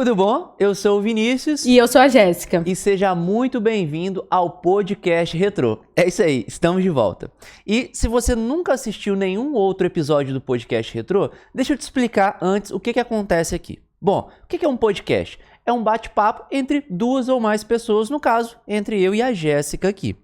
Tudo bom? Eu sou o Vinícius. E eu sou a Jéssica. E seja muito bem-vindo ao Podcast Retrô. É isso aí, estamos de volta. E se você nunca assistiu nenhum outro episódio do Podcast Retrô, deixa eu te explicar antes o que acontece aqui. Bom, o que é um podcast? É um bate-papo entre duas ou mais pessoas, no caso, entre eu e a Jéssica aqui.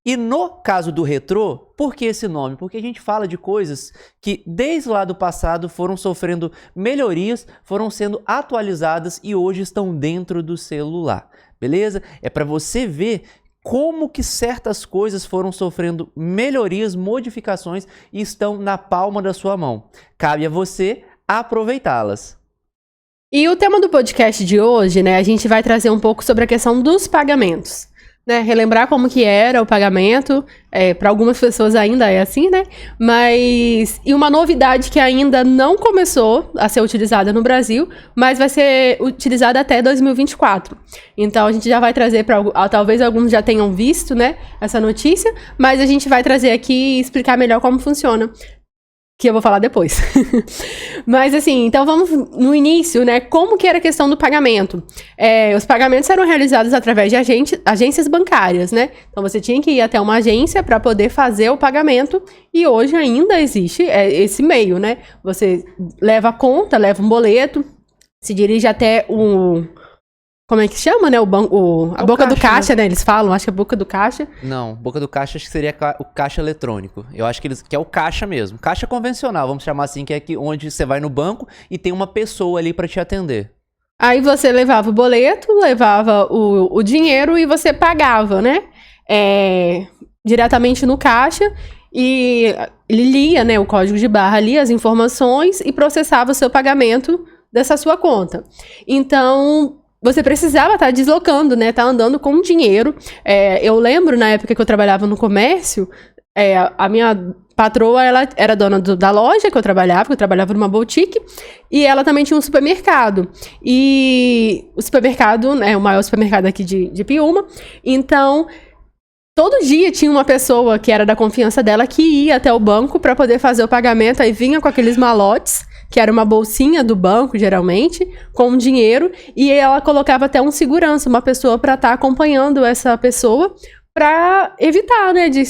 E no caso do Retrô, por que esse nome? Porque a gente fala de coisas que desde lá do passado foram sofrendo melhorias, foram sendo atualizadas e hoje estão dentro do celular, beleza? É para você ver como que certas coisas foram sofrendo melhorias, modificações e estão na palma da sua mão. Cabe a você aproveitá-las. E o tema do podcast de hoje, né, a gente vai trazer um pouco sobre a questão dos pagamentos. Né, relembrar como que era o pagamento, para algumas pessoas ainda é assim, né? Mas, e uma novidade que ainda não começou a ser utilizada no Brasil, mas vai ser utilizada até 2024. Então, a gente já vai trazer talvez alguns já tenham visto, né, essa notícia, mas a gente vai trazer aqui e explicar melhor como funciona. Que eu vou falar depois. Mas assim, então vamos no início, né? Como que era a questão do pagamento? Os pagamentos eram realizados através de agências bancárias, né? Então você tinha que ir até uma agência para poder fazer o pagamento e hoje ainda existe esse meio, né? Você leva a conta, leva um boleto, se dirige até como é que chama, né? A boca do caixa, né? Eles falam, acho que é a boca do caixa. Não, boca do caixa acho que seria o caixa eletrônico. Eu acho que é o caixa mesmo. Caixa convencional, vamos chamar assim, que é onde você vai no banco e tem uma pessoa ali para te atender. Aí você levava o boleto, levava o dinheiro e você pagava, né? Diretamente no caixa e ele lia, né, o código de barra, lia as informações e processava o seu pagamento dessa sua conta. Então, você precisava estar deslocando, né? Estar andando com dinheiro. Eu lembro, na época que eu trabalhava no comércio, a minha patroa, ela era dona da loja que eu trabalhava numa boutique, e ela também tinha um supermercado. E o supermercado, né, o maior supermercado aqui de Piúma. Então, todo dia tinha uma pessoa que era da confiança dela que ia até o banco para poder fazer o pagamento, aí vinha com aqueles malotes, que era uma bolsinha do banco, geralmente, com dinheiro, e ela colocava até um segurança, uma pessoa para estar acompanhando essa pessoa, para evitar, né, de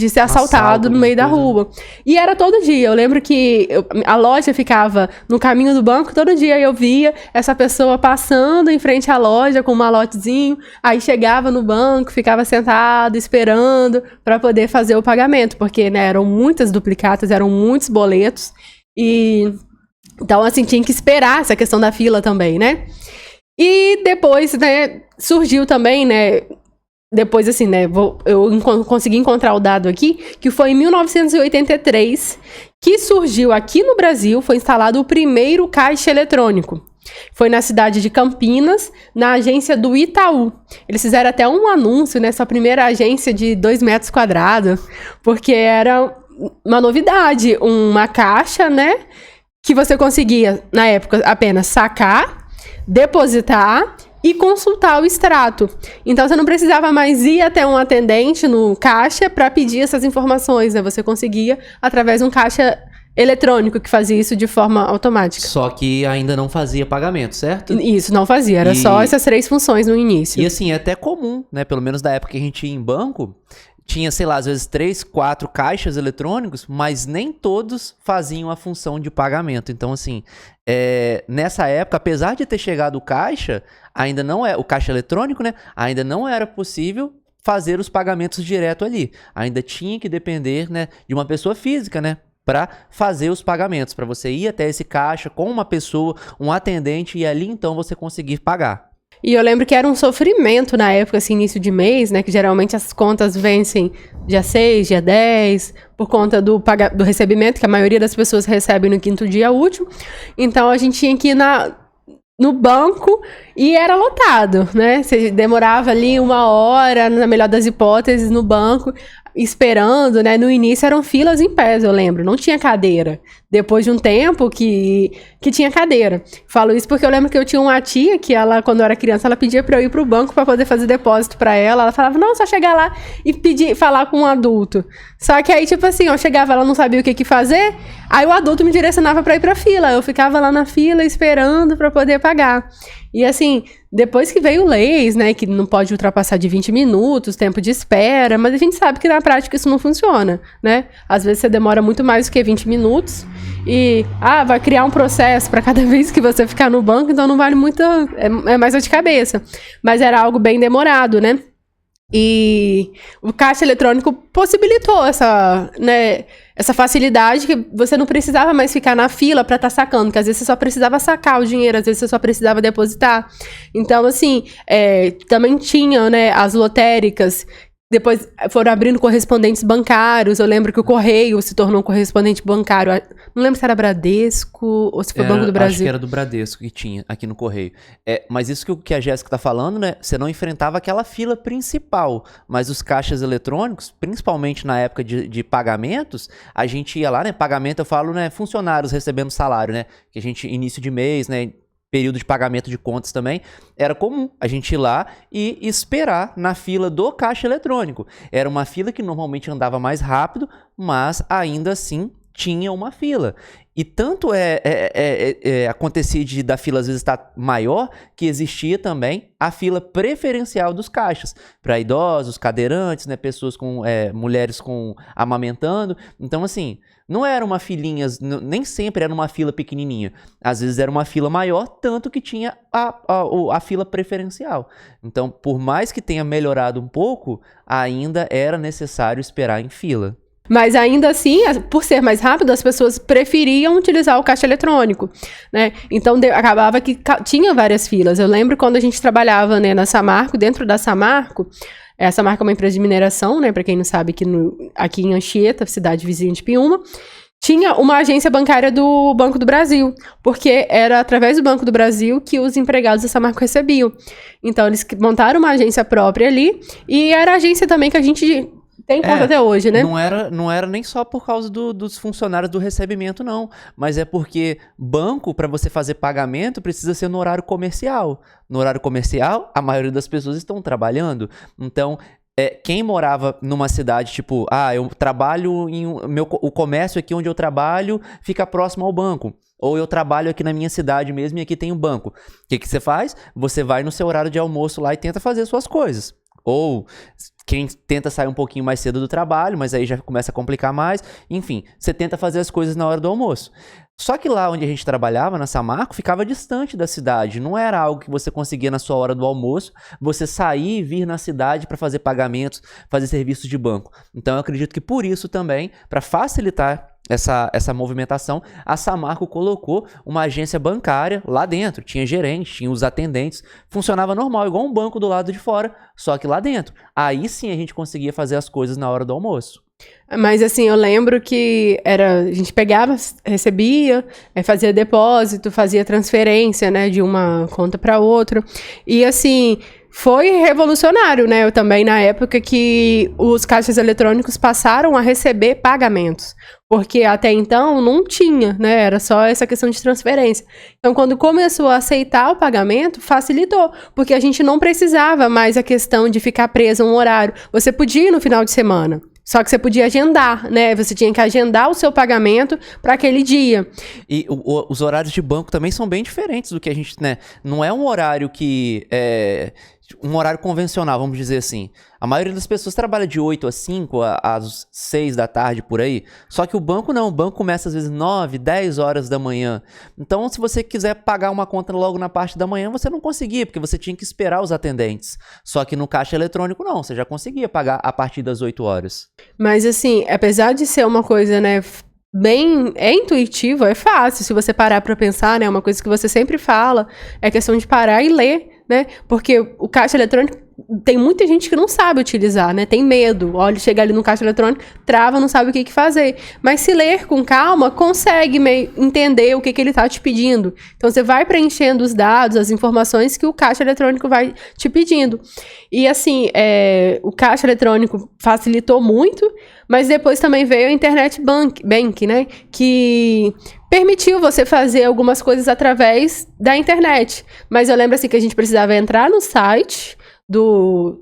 ser assaltado no meio da rua. E era todo dia. Eu lembro que a loja ficava no caminho do banco, todo dia eu via essa pessoa passando em frente à loja com um malotezinho, aí chegava no banco, ficava sentado, esperando para poder fazer o pagamento, porque, né, eram muitas duplicatas, eram muitos boletos, e então, assim, tinha que esperar essa questão da fila também, né? E depois, né, surgiu também, né, depois, assim, né, eu consegui encontrar o dado aqui, que foi em 1983 que surgiu aqui no Brasil, foi instalado o primeiro caixa eletrônico. Foi na cidade de Campinas, na agência do Itaú. Eles fizeram até um anúncio nessa primeira agência de 2 metros quadrados, porque era uma novidade, uma caixa, né, que você conseguia, na época, apenas sacar, depositar e consultar o extrato. Então, você não precisava mais ir até um atendente no caixa para pedir essas informações, né? Você conseguia através de um caixa eletrônico que fazia isso de forma automática. Só que ainda não fazia pagamento, certo? Isso, não fazia. Era só essas 3 funções no início. E assim, é até comum, né? Pelo menos da época que a gente ia em banco, tinha, sei lá, às vezes 3, 4 caixas eletrônicos, mas nem todos faziam a função de pagamento. Então, assim, nessa época, apesar de ter chegado o caixa, ainda não o caixa eletrônico, né? Ainda não era possível fazer os pagamentos direto ali. Ainda tinha que depender, né, de uma pessoa física, né, para fazer os pagamentos, para você ir até esse caixa com uma pessoa, um atendente, e ali então você conseguir pagar. E eu lembro que era um sofrimento na época, assim, início de mês, né? Que geralmente as contas vencem dia 6, dia 10, por conta do recebimento, que a maioria das pessoas recebe no 5º dia útil. Então, a gente tinha que ir no banco e era lotado, né? Você demorava ali 1 hora, na melhor das hipóteses, no banco, esperando, né? No início eram filas em pés, eu lembro, não tinha cadeira. Depois de um tempo que tinha cadeira. Falo isso porque eu lembro que eu tinha uma tia que ela, quando eu era criança, ela pedia pra eu ir pro banco pra poder fazer depósito pra ela. Ela falava, não, só chegar lá e falar com um adulto. Só que aí, tipo assim, eu chegava, ela não sabia o que fazer, aí o adulto me direcionava pra ir pra fila. Eu ficava lá na fila esperando pra poder pagar. E assim, depois que veio leis, né, que não pode ultrapassar de 20 minutos, tempo de espera, mas a gente sabe que na prática isso não funciona, né? Às vezes você demora muito mais do que 20 minutos e, vai criar um processo para cada vez que você ficar no banco, então não vale muito, é mais dor de cabeça. Mas era algo bem demorado, né? E o caixa eletrônico possibilitou essa facilidade que você não precisava mais ficar na fila para estar sacando, porque às vezes você só precisava sacar o dinheiro, às vezes você só precisava depositar. Então, assim, também tinha, né, as lotéricas. Depois foram abrindo correspondentes bancários. Eu lembro que o Correio se tornou um correspondente bancário. Não lembro se era Bradesco ou se foi Banco do Brasil. Acho que era do Bradesco que tinha aqui no Correio. Mas isso que a Jéssica tá falando, né? Você não enfrentava aquela fila principal. Mas os caixas eletrônicos, principalmente na época de pagamentos, a gente ia lá, né? Pagamento, eu falo, né? Funcionários recebendo salário, né? Que a gente, início de mês, né? Período de pagamento de contas também, era comum a gente ir lá e esperar na fila do caixa eletrônico. Era uma fila que normalmente andava mais rápido, mas ainda assim tinha uma fila. E tanto acontecia da fila às vezes estar maior, que existia também a fila preferencial dos caixas, para idosos, cadeirantes, né, pessoas com mulheres amamentando. Então, assim, não era uma filinha, nem sempre era uma fila pequenininha. Às vezes era uma fila maior, tanto que tinha a fila preferencial. Então, por mais que tenha melhorado um pouco, ainda era necessário esperar em fila. Mas ainda assim, por ser mais rápido, as pessoas preferiam utilizar o caixa eletrônico, né? Então acabava que tinha várias filas. Eu lembro quando a gente trabalhava, né, na Samarco, dentro da Samarco. A Samarco é uma empresa de mineração, né? Para quem não sabe, aqui em Anchieta, cidade vizinha de Piúma, tinha uma agência bancária do Banco do Brasil, porque era através do Banco do Brasil que os empregados da Samarco recebiam. Então eles montaram uma agência própria ali e era a agência também que a gente tem conta até hoje, né? Não era nem só por causa dos funcionários do recebimento, não. Mas é porque banco, para você fazer pagamento, precisa ser no horário comercial. No horário comercial, a maioria das pessoas estão trabalhando. Então, quem morava numa cidade, tipo, eu trabalho o comércio aqui onde eu trabalho fica próximo ao banco. Ou eu trabalho aqui na minha cidade mesmo e aqui tem um banco. O que você faz? Você vai no seu horário de almoço lá e tenta fazer suas coisas. Ou quem tenta sair um pouquinho mais cedo do trabalho, mas aí já começa a complicar mais. Enfim, você tenta fazer as coisas na hora do almoço. Só que lá onde a gente trabalhava, na Samarco, ficava distante da cidade. Não era algo que você conseguia na sua hora do almoço, você sair e vir na cidade para fazer pagamentos, fazer serviços de banco. Então eu acredito que por isso também, para facilitar essa movimentação, a Samarco colocou uma agência bancária lá dentro. Tinha gerente, tinha os atendentes. Funcionava normal, igual um banco do lado de fora, só que lá dentro. Aí sim a gente conseguia fazer as coisas na hora do almoço. Mas assim, eu lembro que a gente pegava, recebia, fazia depósito, fazia transferência, né, de uma conta para outra. E assim, foi revolucionário, né? Eu também, na época que os caixas eletrônicos passaram a receber pagamentos. Porque até então não tinha, né? Era só essa questão de transferência. Então, quando começou a aceitar o pagamento, facilitou. Porque a gente não precisava mais a questão de ficar preso a um horário. Você podia ir no final de semana. Só que você podia agendar, né? Você tinha que agendar o seu pagamento para aquele dia. E os horários de banco também são bem diferentes do que a gente, né? Não é um horário que um horário convencional, vamos dizer assim. A maioria das pessoas trabalha de 8 às 5, às 6 da tarde, por aí. Só que o banco não. O banco começa às vezes 9, 10 horas da manhã. Então, se você quiser pagar uma conta logo na parte da manhã, você não conseguia, porque você tinha que esperar os atendentes. Só que no caixa eletrônico, não. Você já conseguia pagar a partir das 8 horas. Mas, assim, apesar de ser uma coisa, né, bem, intuitivo, é fácil. Se você parar para pensar, né, uma coisa que você sempre fala, é questão de parar e ler, né? Porque o caixa eletrônico tem muita gente que não sabe utilizar, né? Tem medo. Olha, chega ali no caixa eletrônico, trava, não sabe o que fazer. Mas se ler com calma, consegue entender o que ele está te pedindo. Então, você vai preenchendo os dados, as informações que o caixa eletrônico vai te pedindo. E, assim, o caixa eletrônico facilitou muito, mas depois também veio a Internet Bank, né? Que permitiu você fazer algumas coisas através da internet. Mas eu lembro, assim, que a gente precisava entrar no site do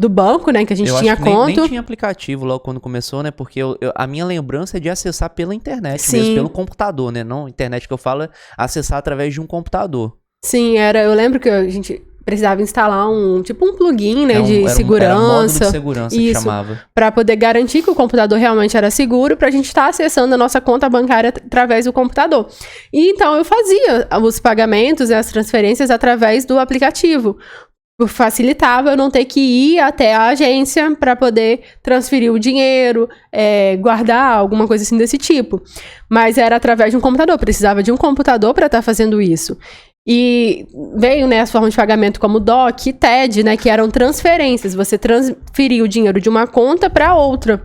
banco, né, que a gente tinha conta. Nem tinha aplicativo logo quando começou, né, porque a minha lembrança é de acessar pela internet Sim. mesmo, pelo computador, né, não internet que eu falo é acessar através de um computador. Sim, eu lembro que a gente precisava instalar um plugin, né, de Era segurança. módulo de segurança que chamava. Para poder garantir que o computador realmente era seguro, para a gente estar acessando a nossa conta bancária através do computador. E então eu fazia os pagamentos e as transferências através do aplicativo. Facilitava eu não ter que ir até a agência para poder transferir o dinheiro, guardar, alguma coisa assim desse tipo. Mas era através de um computador, precisava de um computador para estar fazendo isso. E veio, né, as formas de pagamento como DOC e TED, né, que eram transferências. Você transferia o dinheiro de uma conta para outra.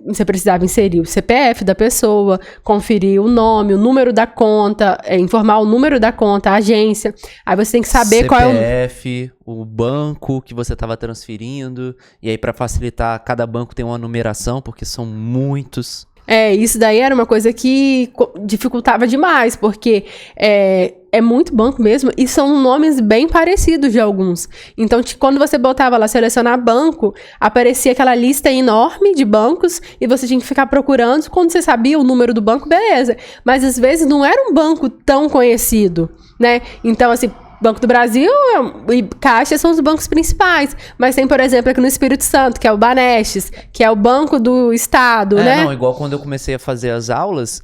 Você precisava inserir o CPF da pessoa, conferir o nome, o número da conta, informar o número da conta, a agência. Aí você tem que saber qual é o CPF, o banco que você estava transferindo. E aí, para facilitar, cada banco tem uma numeração, porque são muitos. Isso daí era uma coisa que dificultava demais, porque é muito banco mesmo, e são nomes bem parecidos de alguns. Então, quando você botava lá, selecionar banco, aparecia aquela lista enorme de bancos, e você tinha que ficar procurando. Quando você sabia o número do banco, beleza. Mas, às vezes, não era um banco tão conhecido, né? Então, assim, Banco do Brasil e Caixa são os bancos principais. Mas tem, por exemplo, aqui no Espírito Santo, que é o Banestes, que é o Banco do Estado, né? Não, igual quando eu comecei a fazer as aulas,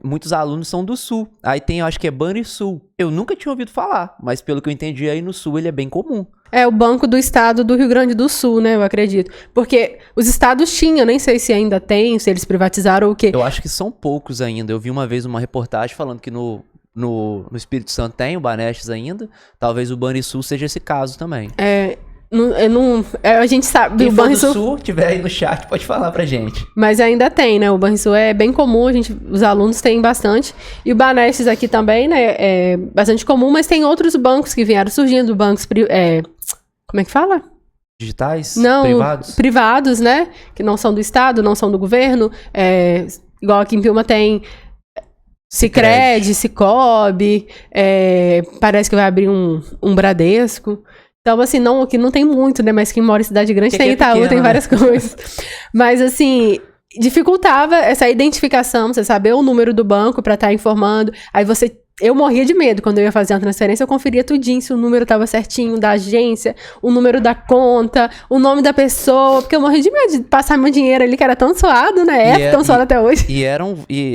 muitos alunos são do Sul. Aí tem, eu acho que é Banrisul. Eu nunca tinha ouvido falar, mas pelo que eu entendi, aí no Sul ele é bem comum. É o Banco do Estado do Rio Grande do Sul, né? Eu acredito. Porque os estados tinham, nem sei se ainda tem, se eles privatizaram ou o quê. Eu acho que são poucos ainda. Eu vi uma vez uma reportagem falando que no Espírito Santo tem o Banestes ainda. Talvez o Banrisul seja esse caso também. A gente sabe. Quem o for do Sul, tiver aí no chat, pode falar pra gente. Mas ainda tem, né? O Banrisul é bem comum, os alunos têm bastante. E o Banestes aqui também, né? É bastante comum, mas tem outros bancos que vieram surgindo, bancos. Como é que fala? Digitais? Não, privados? Privados, né? Que não são do Estado, não são do governo. Igual aqui em Pilma tem Sicredi, Sicobi, parece que vai abrir um Bradesco. Então, assim, que não tem muito, né? Mas quem mora em cidade grande tem Itaú, pequeno, tem várias coisas. Mas, assim, dificultava essa identificação, você saber o número do banco para estar informando. Aí eu morria de medo quando eu ia fazer uma transferência, eu conferia tudinho se o número estava certinho da agência, o número da conta, o nome da pessoa, porque eu morria de medo de passar meu dinheiro ali, que era tão suado, né? Tão suado até hoje. E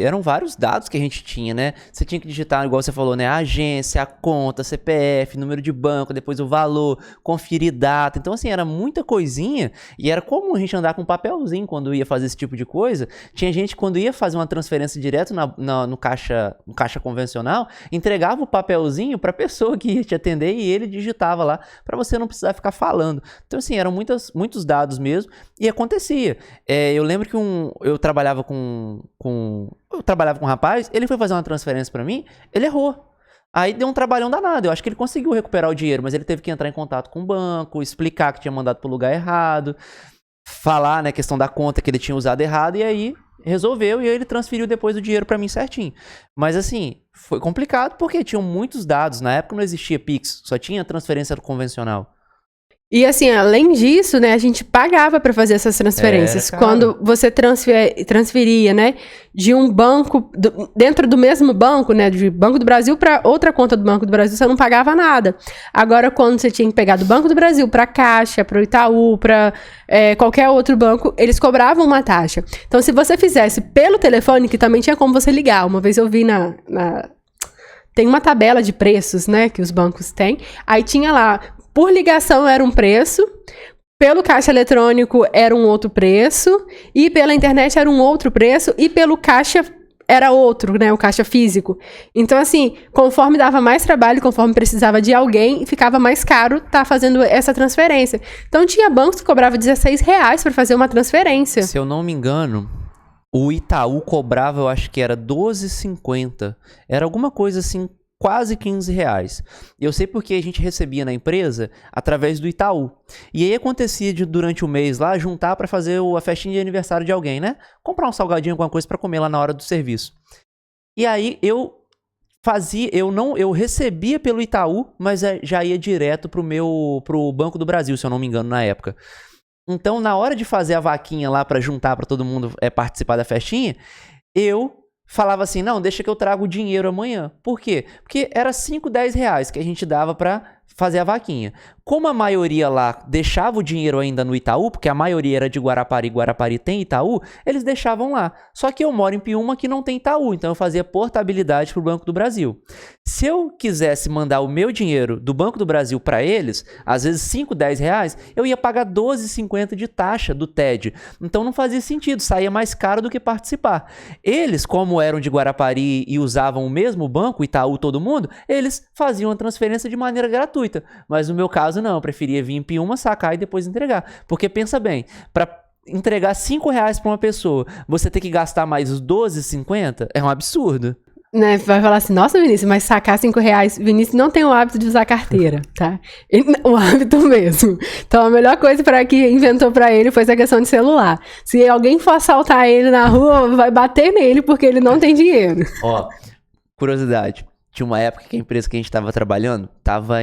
eram vários dados que a gente tinha, né? Você tinha que digitar, igual você falou, né? A agência, a conta, CPF, número de banco, depois o valor, conferir data. Então, assim, era muita coisinha e era comum a gente andar com um papelzinho quando ia fazer esse tipo de coisa. Tinha gente que quando ia fazer uma transferência direto no caixa convencional, entregava o papelzinho para a pessoa que ia te atender e ele digitava lá para você não precisar ficar falando. Então, assim, eram muitos dados mesmo e acontecia. Eu lembro que eu trabalhava com um rapaz, ele foi fazer uma transferência para mim, ele errou. Aí deu um trabalhão danado. Eu acho que ele conseguiu recuperar o dinheiro, mas ele teve que entrar em contato com o banco, explicar que tinha mandado para o lugar errado, falar, né, questão da conta que ele tinha usado errado e aí resolveu e aí ele transferiu depois o dinheiro para mim certinho. Mas assim, foi complicado porque tinham muitos dados. Na época não existia Pix, só tinha transferência convencional. E assim, além disso, né, a gente pagava para fazer essas transferências. Quando você transferia, né, de um banco, dentro do mesmo banco, né, de Banco do Brasil para outra conta do Banco do Brasil, você não pagava nada. Agora, quando você tinha que pegar do Banco do Brasil para Caixa, para o Itaú, para qualquer outro banco, eles cobravam uma taxa. Então, se você fizesse pelo telefone, que também tinha como você ligar. Uma vez eu vi tem uma tabela de preços, né, que os bancos têm. Aí tinha lá, por ligação era um preço, pelo caixa eletrônico era um outro preço, e pela internet era um outro preço, e pelo caixa era outro, né, o caixa físico. Então, assim, conforme dava mais trabalho, conforme precisava de alguém, ficava mais caro estar fazendo essa transferência. Então, tinha bancos que cobravam R$16 para fazer uma transferência. Se eu não me engano, o Itaú cobrava, eu acho que era R$12,50. Era alguma coisa assim, quase R$15. Eu sei porque a gente recebia na empresa através do Itaú. E aí acontecia durante o mês lá, juntar para fazer a festinha de aniversário de alguém, né? Comprar um salgadinho, alguma coisa para comer lá na hora do serviço. E aí eu recebia pelo Itaú, mas já ia direto pro Banco do Brasil, se eu não me engano, na época. Então, na hora de fazer a vaquinha lá para juntar para todo mundo participar da festinha, eu falava assim, não, deixa que eu trago o dinheiro amanhã. Por quê? Porque era 5, 10 reais que a gente dava para fazer a vaquinha. Como a maioria lá deixava o dinheiro ainda no Itaú, porque a maioria era de Guarapari, Guarapari tem Itaú, eles deixavam lá. Só que eu moro em Piúma que não tem Itaú, então eu fazia portabilidade para o Banco do Brasil. Se eu quisesse mandar o meu dinheiro do Banco do Brasil para eles, às vezes 5, 10 reais, eu ia pagar 12,50 de taxa do TED. Então não fazia sentido, saía mais caro do que participar. Eles, como eram de Guarapari e usavam o mesmo banco, Itaú todo mundo, eles faziam a transferência de maneira gratuita. Mas no meu caso não, eu preferia vir em Piúma, sacar e depois entregar. Porque pensa bem, para entregar 5 reais para uma pessoa, você ter que gastar mais os 12,50 é um absurdo. Né, vai falar assim, nossa, Vinícius, mas sacar 5 reais, Vinícius não tem o hábito de usar carteira, tá? O hábito mesmo. Então, a melhor coisa que inventou pra ele foi essa questão de celular. Se alguém for assaltar ele na rua, vai bater nele porque ele não tem dinheiro. Ó, curiosidade. Tinha uma época que a empresa que a gente tava trabalhando tava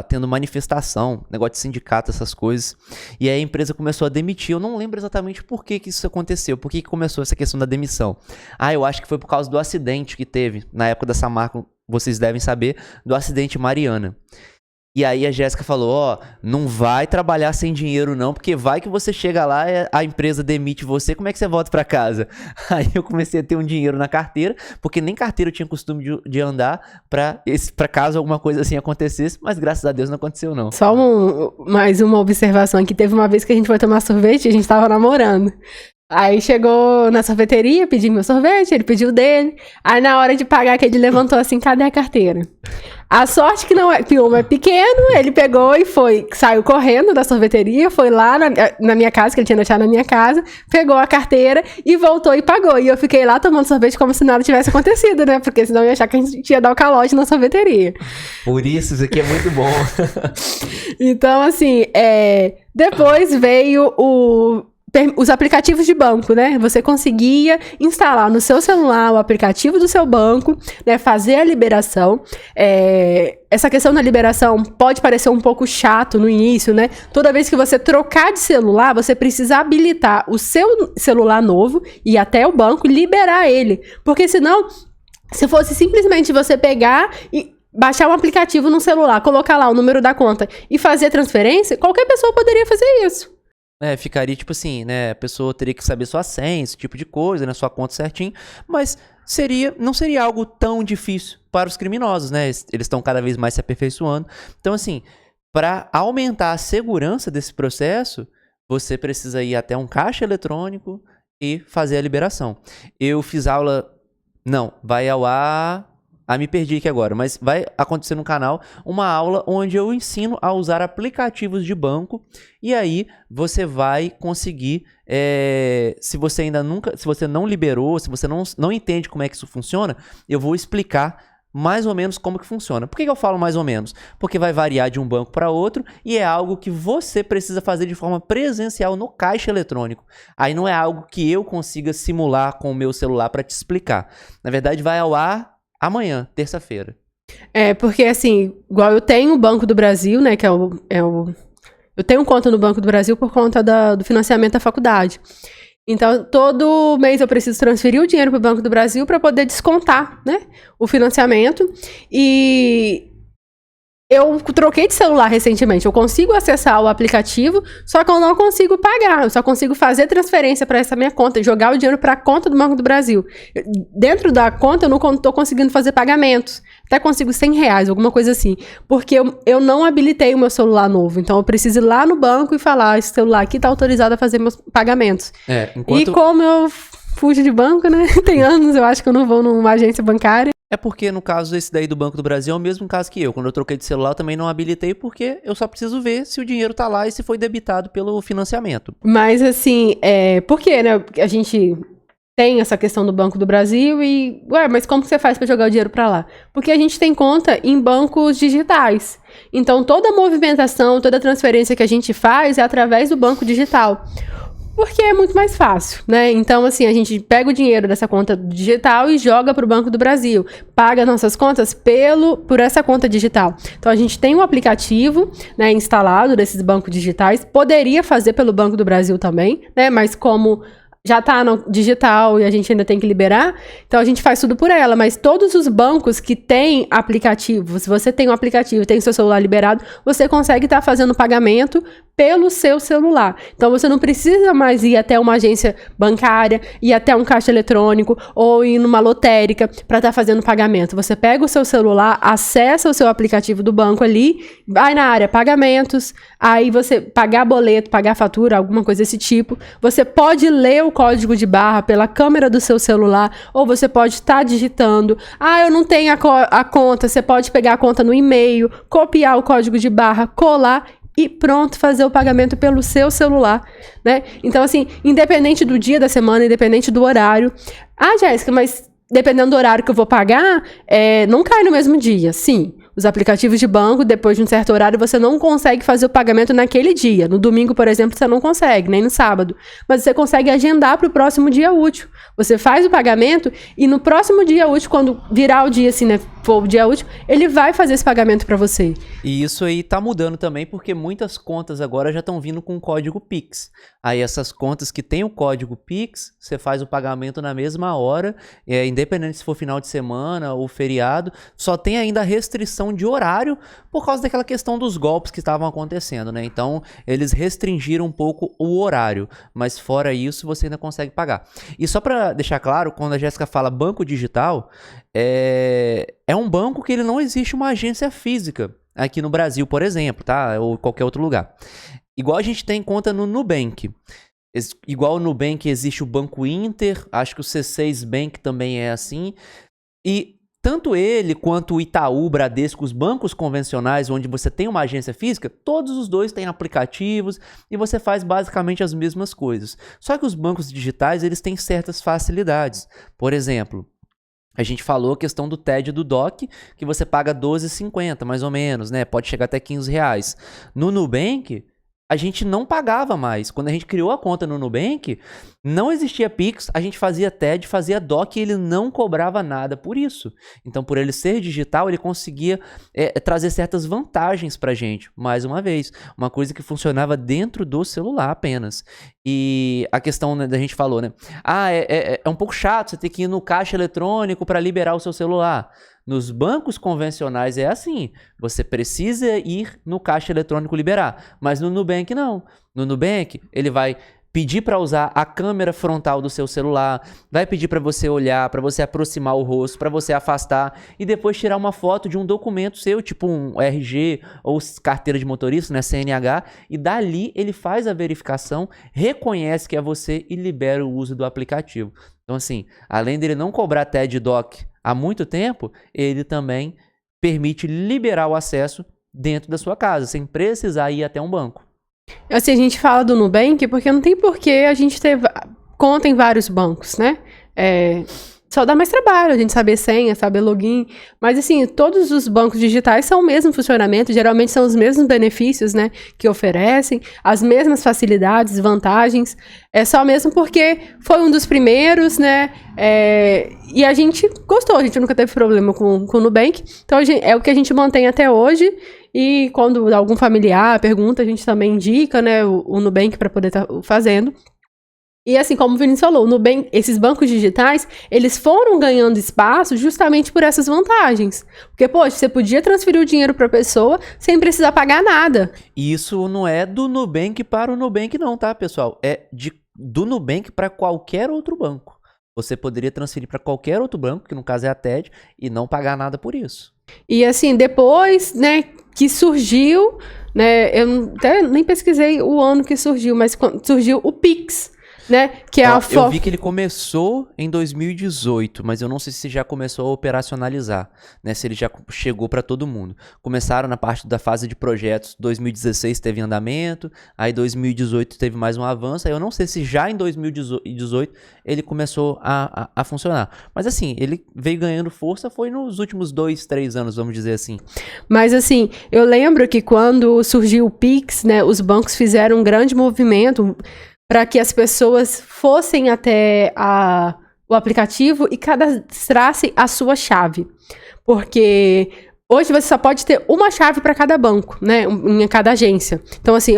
tendo manifestação, negócio de sindicato, essas coisas. E aí a empresa começou a demitir. Eu não lembro exatamente por que isso aconteceu, por que começou essa questão da demissão. Eu acho que foi por causa do acidente que teve na época da Samarco, vocês devem saber, do acidente Mariana. E aí a Jéssica falou, não vai trabalhar sem dinheiro não, porque vai que você chega lá, a empresa demite você, como é que você volta pra casa? Aí eu comecei a ter um dinheiro na carteira, porque nem carteira eu tinha costume de andar pra caso alguma coisa assim acontecesse, mas graças a Deus não aconteceu não. Só mais uma observação aqui, teve uma vez que a gente foi tomar sorvete e a gente tava namorando. Aí chegou na sorveteria, pedi meu sorvete, ele pediu dele. Aí na hora de pagar, que ele levantou assim, cadê a carteira? A sorte que não é, Piúma é pequeno, ele pegou e saiu correndo da sorveteria, foi lá na minha casa, que ele tinha deixado na minha casa, pegou a carteira e voltou e pagou. E eu fiquei lá tomando sorvete como se nada tivesse acontecido, né? Porque senão eu ia achar que a gente ia dar o calote na sorveteria. Por isso aqui é muito bom. Então, assim, depois veio os aplicativos de banco, né? Você conseguia instalar no seu celular o aplicativo do seu banco, né? Fazer a liberação. Essa questão da liberação pode parecer um pouco chato no início, né? Toda vez que você trocar de celular, você precisa habilitar o seu celular novo e ir até o banco e liberar ele. Porque senão, se fosse simplesmente você pegar e baixar um aplicativo no celular, colocar lá o número da conta e fazer a transferência, qualquer pessoa poderia fazer isso. Ficaria tipo assim, né, a pessoa teria que saber sua senha, esse tipo de coisa, né, sua conta certinho, mas não seria algo tão difícil para os criminosos, né, eles estão cada vez mais se aperfeiçoando. Então, assim, para aumentar a segurança desse processo, você precisa ir até um caixa eletrônico e fazer a liberação. Eu fiz aula, vai ao ar... me perdi aqui agora, mas vai acontecer no canal uma aula onde eu ensino a usar aplicativos de banco e aí você vai conseguir, se você não liberou, se você não entende como é que isso funciona, eu vou explicar mais ou menos como que funciona. Por que eu falo mais ou menos? Porque vai variar de um banco para outro e é algo que você precisa fazer de forma presencial no caixa eletrônico. Aí não é algo que eu consiga simular com o meu celular para te explicar. Na verdade, vai ao ar amanhã, terça-feira. Porque assim, igual eu tenho o Banco do Brasil, né, que eu tenho conta no Banco do Brasil por conta do financiamento da faculdade. Então, todo mês eu preciso transferir o dinheiro para o Banco do Brasil para poder descontar, né, o financiamento. E eu troquei de celular recentemente. Eu consigo acessar o aplicativo, só que eu não consigo pagar. Eu só consigo fazer transferência para essa minha conta, jogar o dinheiro para a conta do Banco do Brasil. Dentro da conta, eu não estou conseguindo fazer pagamentos. Até consigo R$100, alguma coisa assim. Porque eu não habilitei o meu celular novo. Então, eu preciso ir lá no banco e falar, esse celular aqui está autorizado a fazer meus pagamentos. E como eu fujo de banco, né? Tem anos, eu acho que eu não vou numa agência bancária. É porque, no caso esse daí do Banco do Brasil, é o mesmo caso que eu. Quando eu troquei de celular, eu também não habilitei, porque eu só preciso ver se o dinheiro tá lá e se foi debitado pelo financiamento. Mas, assim, por que, né? A gente tem essa questão do Banco do Brasil e... mas como você faz para jogar o dinheiro para lá? Porque a gente tem conta em bancos digitais. Então, toda a movimentação, toda a transferência que a gente faz é através do banco digital. Porque é muito mais fácil, né? Então, assim, a gente pega o dinheiro dessa conta digital e joga para o Banco do Brasil. Paga nossas contas por essa conta digital. Então, a gente tem um aplicativo, né, instalado desses bancos digitais. Poderia fazer pelo Banco do Brasil também, né? Mas como já tá no digital e a gente ainda tem que liberar, então a gente faz tudo por ela, mas todos os bancos que têm aplicativo, se você tem um aplicativo e tem seu celular liberado, você consegue estar fazendo pagamento pelo seu celular. Então você não precisa mais ir até uma agência bancária, ir até um caixa eletrônico ou ir numa lotérica para estar fazendo pagamento. Você pega o seu celular, acessa o seu aplicativo do banco ali, vai na área pagamentos, aí você pagar boleto, pagar fatura, alguma coisa desse tipo. Você pode ler o código de barra pela câmera do seu celular, ou você pode estar digitando. Ah, eu não tenho a conta. Você pode pegar a conta no e-mail, copiar o código de barra, colar e pronto, fazer o pagamento pelo seu celular, né? Então, assim, independente do dia da semana, independente do horário. Ah, Jéssica, mas dependendo do horário que eu vou pagar, não cai no mesmo dia. Sim, os aplicativos de banco, depois de um certo horário, você não consegue fazer o pagamento naquele dia. No domingo, por exemplo, você não consegue, nem no sábado. Mas você consegue agendar para o próximo dia útil. Você faz o pagamento e no próximo dia útil, quando virar o dia, assim, né, for o dia útil, ele vai fazer esse pagamento para você. E isso aí tá mudando também, porque muitas contas agora já estão vindo com o código Pix. Aí essas contas que tem o código Pix, você faz o pagamento na mesma hora, independente se for final de semana ou feriado, só tem ainda a restrição de horário por causa daquela questão dos golpes que estavam acontecendo, né? Então, eles restringiram um pouco o horário, mas fora isso, você ainda consegue pagar. E só para deixar claro, quando a Jéssica fala banco digital, é um banco que ele não existe uma agência física aqui no Brasil, por exemplo, tá? Ou qualquer outro lugar. Igual a gente tem conta no Nubank. Igual o Nubank existe o Banco Inter, acho que o C6 Bank também é assim. E tanto ele quanto o Itaú, Bradesco, os bancos convencionais, onde você tem uma agência física, todos os dois têm aplicativos e você faz basicamente as mesmas coisas. Só que os bancos digitais, eles têm certas facilidades. Por exemplo, a gente falou a questão do TED e do DOC, que você paga R$12,50, mais ou menos, né? Pode chegar até R$15. No Nubank, a gente não pagava mais. Quando a gente criou a conta no Nubank, não existia Pix, a gente fazia TED, fazia DOC e ele não cobrava nada por isso. Então, por ele ser digital, ele conseguia trazer certas vantagens pra gente. Mais uma vez, uma coisa que funcionava dentro do celular apenas. E a questão, né, da gente falou, né? É um pouco chato você ter que ir no caixa eletrônico para liberar o seu celular. Nos bancos convencionais é assim, você precisa ir no caixa eletrônico liberar, mas no Nubank não. No Nubank ele vai pedir para usar a câmera frontal do seu celular, vai pedir para você olhar, para você aproximar o rosto, para você afastar e depois tirar uma foto de um documento seu, tipo um RG ou carteira de motorista, né, CNH, e dali ele faz a verificação, reconhece que é você e libera o uso do aplicativo. Então assim, além dele não cobrar TED e DOC há muito tempo, ele também permite liberar o acesso dentro da sua casa, sem precisar ir até um banco. Assim, a gente fala do Nubank porque não tem porquê a gente ter conta em vários bancos, né? Só dá mais trabalho a gente saber senha, saber login. Mas, assim, todos os bancos digitais são o mesmo funcionamento, geralmente são os mesmos benefícios, né, que oferecem, as mesmas facilidades, vantagens. É só mesmo porque foi um dos primeiros, né, e a gente gostou, a gente nunca teve problema com o Nubank. Então, é o que a gente mantém até hoje. E quando algum familiar pergunta, a gente também indica, né, o Nubank para poder estar fazendo. E assim, como o Vinícius falou, Nubank, esses bancos digitais, eles foram ganhando espaço justamente por essas vantagens. Porque, poxa, você podia transferir o dinheiro para a pessoa sem precisar pagar nada. E isso não é do Nubank para o Nubank não, tá, pessoal? É do Nubank para qualquer outro banco. Você poderia transferir para qualquer outro banco, que no caso é a TED, e não pagar nada por isso. E assim, depois, né, que surgiu, né, eu até nem pesquisei o ano que surgiu, mas surgiu o Pix, né, que é eu vi que ele começou em 2018, mas eu não sei se já começou a operacionalizar, né, se ele já chegou para todo mundo. Começaram na parte da fase de projetos, 2016 teve andamento, aí 2018 teve mais um avanço, aí eu não sei se já em 2018 ele começou a funcionar. Mas assim, ele veio ganhando força, foi nos últimos 2, 3 anos, vamos dizer assim. Mas assim, eu lembro que quando surgiu o Pix, né, os bancos fizeram um grande movimento para que as pessoas fossem até o aplicativo e cadastrassem a sua chave. Porque hoje você só pode ter uma chave para cada banco, né? Em cada agência. Então, assim,